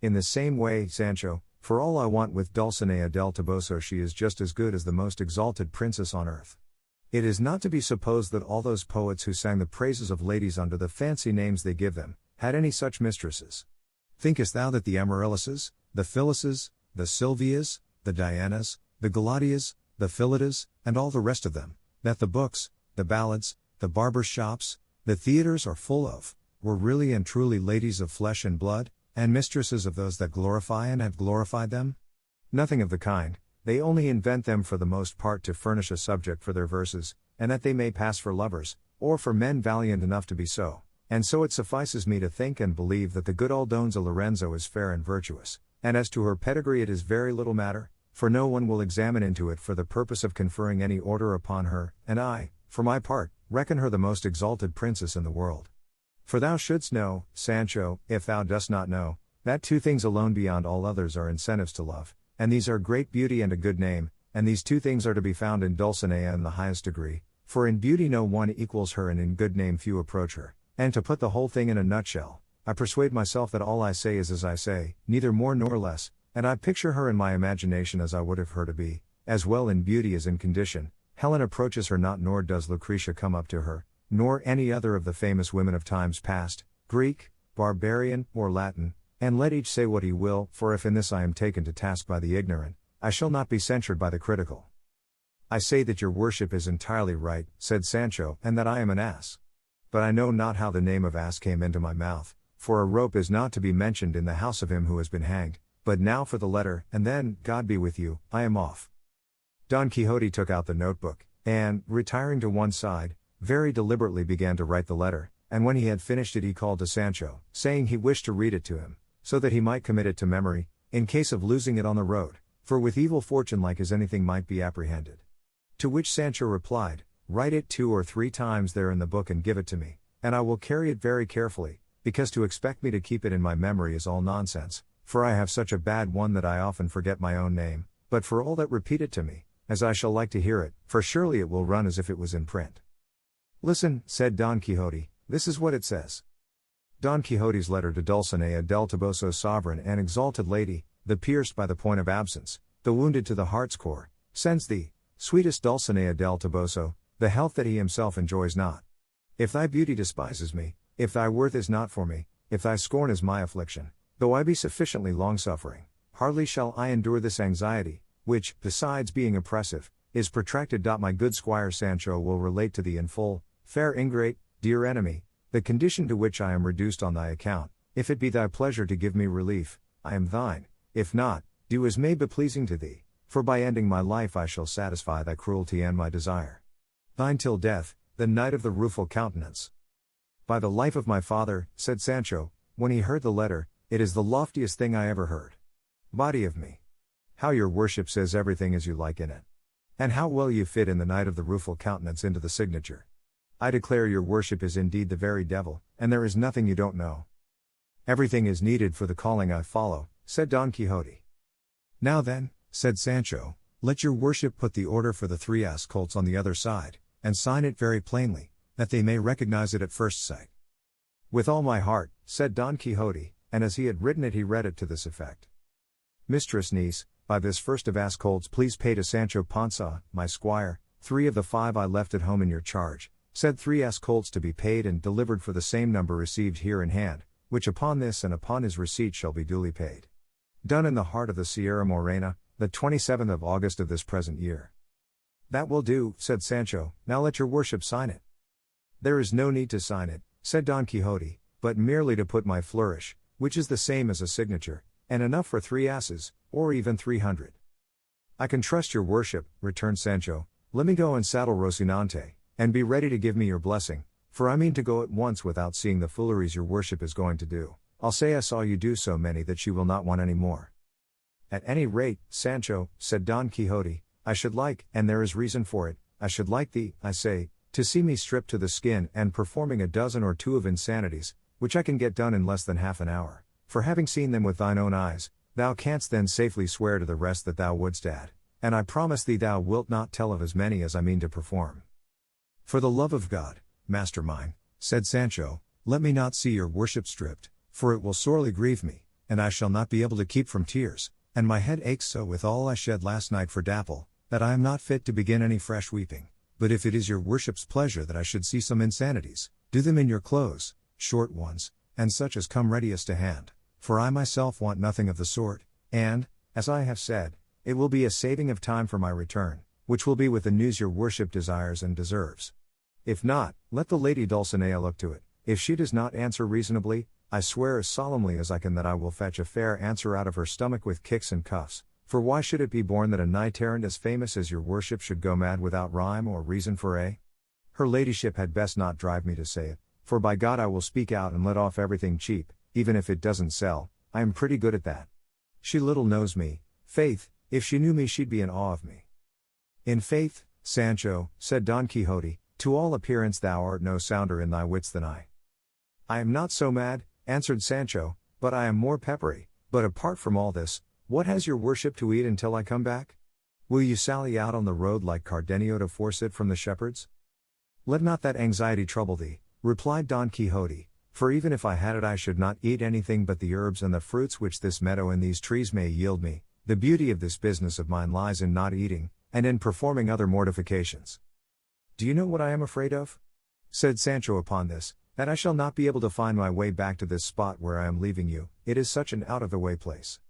In the same way, Sancho, for all I want with Dulcinea del Toboso she is just as good as the most exalted princess on earth. It is not to be supposed that all those poets who sang the praises of ladies under the fancy names they give them, had any such mistresses. Thinkest thou that the Amaryllises, the Phyllises, the Sylvias, the Dianas, the Galatias, the Philidas, and all the rest of them, that the books, the ballads, the barbers' shops, the theatres are full of, were really and truly ladies of flesh and blood, and mistresses of those that glorify and have glorified them? Nothing of the kind, they only invent them for the most part to furnish a subject for their verses, and that they may pass for lovers, or for men valiant enough to be so, and so it suffices me to think and believe that the good Aldonza Lorenzo is fair and virtuous, and as to her pedigree it is very little matter, for no one will examine into it for the purpose of conferring any order upon her, and I, for my part, reckon her the most exalted princess in the world. For thou shouldst know, Sancho, if thou dost not know, that two things alone beyond all others are incentives to love, and these are great beauty and a good name, and these two things are to be found in Dulcinea in the highest degree, for in beauty no one equals her and in good name few approach her, and to put the whole thing in a nutshell, I persuade myself that all I say is as I say, neither more nor less, and I picture her in my imagination as I would have her to be, as well in beauty as in condition. Helen approaches her not, nor does Lucretia come up to her, nor any other of the famous women of times past, Greek, barbarian, or Latin, and let each say what he will, for if in this I am taken to task by the ignorant, I shall not be censured by the critical. I say that your worship is entirely right, said Sancho, and that I am an ass. But I know not how the name of ass came into my mouth, for a rope is not to be mentioned in the house of him who has been hanged, but now for the letter, and then, God be with you, I am off. Don Quixote took out the notebook, and, retiring to one side, very deliberately began to write the letter, and when he had finished it he called to Sancho, saying he wished to read it to him, so that he might commit it to memory, in case of losing it on the road, for with evil fortune like as anything might be apprehended. To which Sancho replied, write it 2 or 3 times there in the book and give it to me, and I will carry it very carefully, because to expect me to keep it in my memory is all nonsense, for I have such a bad one that I often forget my own name, but for all that repeat it to me, as I shall like to hear it, for surely it will run as if it was in print. Listen, said Don Quixote, this is what it says. Don Quixote's letter to Dulcinea del Toboso, sovereign and exalted lady, the pierced by the point of absence, the wounded to the heart's core, sends thee, sweetest Dulcinea del Toboso, the health that he himself enjoys not. If thy beauty despises me, if thy worth is not for me, if thy scorn is my affliction, though I be sufficiently long-suffering, hardly shall I endure this anxiety, which, besides being oppressive, is protracted. My good squire Sancho will relate to thee in full, fair ingrate, dear enemy, the condition to which I am reduced on thy account. If it be thy pleasure to give me relief, I am thine; if not, do as may be pleasing to thee, for by ending my life I shall satisfy thy cruelty and my desire. Thine till death, the Knight of the Rueful Countenance. By the life of my father, said Sancho, when he heard the letter, it is the loftiest thing I ever heard. Body of me! How your worship says everything as you like in it. And how well you fit in the Knight of the Rueful Countenance into the signature. I declare your worship is indeed the very devil, and there is nothing you don't know. Everything is needed for the calling I follow, said Don Quixote. Now then, said Sancho, let your worship put the order for the 3 ass colts on the other side, and sign it very plainly, that they may recognize it at first sight. With all my heart, said Don Quixote, and as he had written it he read it to this effect. Mistress niece, by this first of ass colts please pay to Sancho Panza, my squire, 3 of the 5 I left at home in your charge, said 3 ass colts to be paid and delivered for the same number received here in hand, which upon this and upon his receipt shall be duly paid. Done in the heart of the Sierra Morena, the 27th of August of this present year. That will do, said Sancho, now let your worship sign it. There is no need to sign it, said Don Quixote, but merely to put my flourish, which is the same as a signature, and enough for 3 asses, or even 300. I can trust your worship, returned Sancho. Let me go and saddle Rocinante, and be ready to give me your blessing, for I mean to go at once without seeing the fooleries your worship is going to do. I'll say I saw you do so many that she will not want any more. At any rate, Sancho, said Don Quixote, I should like, and there is reason for it, I should like thee, I say, to see me stripped to the skin and performing a dozen or 2 of insanities, which I can get done in less than half an hour, for having seen them with thine own eyes, thou canst then safely swear to the rest that thou wouldst add, and I promise thee thou wilt not tell of as many as I mean to perform. For the love of God, master mine, said Sancho, let me not see your worship stripped, for it will sorely grieve me, and I shall not be able to keep from tears, and my head aches so with all I shed last night for Dapple, that I am not fit to begin any fresh weeping. But if it is your worship's pleasure that I should see some insanities, do them in your clothes, short ones, and such as come readiest to hand, for I myself want nothing of the sort, and, as I have said, it will be a saving of time for my return, which will be with the news your worship desires and deserves. If not, let the lady Dulcinea look to it. If she does not answer reasonably, I swear as solemnly as I can that I will fetch a fair answer out of her stomach with kicks and cuffs, for why should it be borne that a knight-errant as famous as your worship should go mad without rhyme or reason for a? Her ladyship had best not drive me to say it, for by God I will speak out and let off everything cheap, even if it doesn't sell. I am pretty good at that. She little knows me, faith, if she knew me she'd be in awe of me. In faith, Sancho, said Don Quixote, to all appearance thou art no sounder in thy wits than I. I am not so mad, answered Sancho, but I am more peppery. But apart from all this, what has your worship to eat until I come back? Will you sally out on the road like Cardenio to force it from the shepherds? Let not that anxiety trouble thee, replied Don Quixote, for even if I had it I should not eat anything but the herbs and the fruits which this meadow and these trees may yield me. The beauty of this business of mine lies in not eating, and in performing other mortifications. Do you know what I am afraid of? Said Sancho upon this, that I shall not be able to find my way back to this spot where I am leaving you, it is such an out-of-the-way place.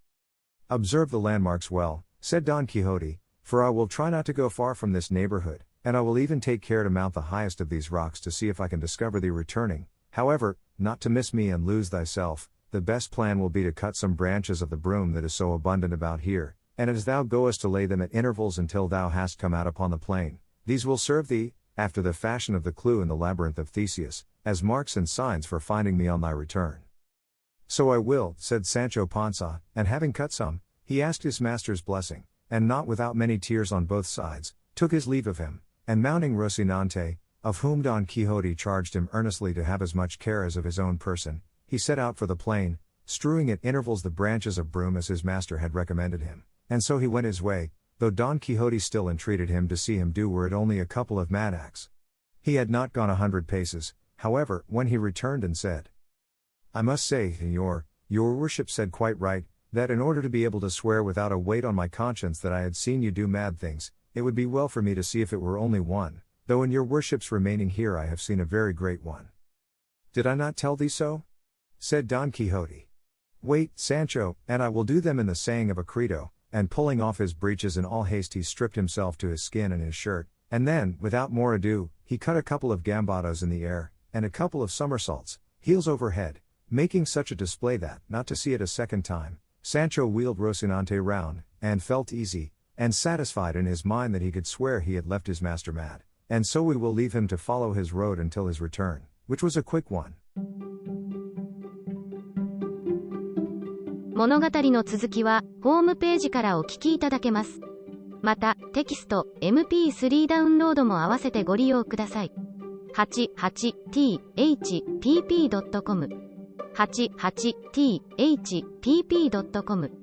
Observe the landmarks well, said Don Quixote, for I will try not to go far from this neighborhood, and I will even take care to mount the highest of these rocks to see if I can discover thee returning. However, not to miss me and lose thyself, the best plan will be to cut some branches of the broom that is so abundant about here, and as thou goest to lay them at intervals until thou hast come out upon the plain, these will serve thee, after the fashion of the clue in the labyrinth of Theseus, as marks and signs for finding me on thy return. So I will, said Sancho Panza, and having cut some, he asked his master's blessing, and not without many tears on both sides, took his leave of him, and mounting Rocinante, of whom Don Quixote charged him earnestly to have as much care as of his own person, he set out for the plain, strewing at intervals the branches of broom as his master had recommended him, and so he went his way, though Don Quixote still entreated him to see him do were it only a couple of mattacks. He had not gone 100 paces, however, when he returned and said, I must say, Señor, your worship said quite right, that in order to be able to swear without a weight on my conscience that I had seen you do mad things, it would be well for me to see if it were only one, though in your worship's remaining here I have seen a very great one. Did I not tell thee so? Said Don Quixote. Wait, Sancho, and I will do them in the saying of a credo, and pulling off his breeches in all haste he stripped himself to his skin and his shirt, and then, without more ado, he cut a couple of gambados in the air, and a couple of somersaults, heels over head, making such a display that, not to see it a second time, Sancho wheeled Rocinante round, and felt easy, and satisfied in his mind that he could swear he had left his master mad, and so we will leave him to follow his road until his return, which was a quick one. 物語の続きは、ホームページからお聞きいただけます。また、テキスト、MP3 ダウンロードも合わせてご利用ください。88thpp.com 88thpp.com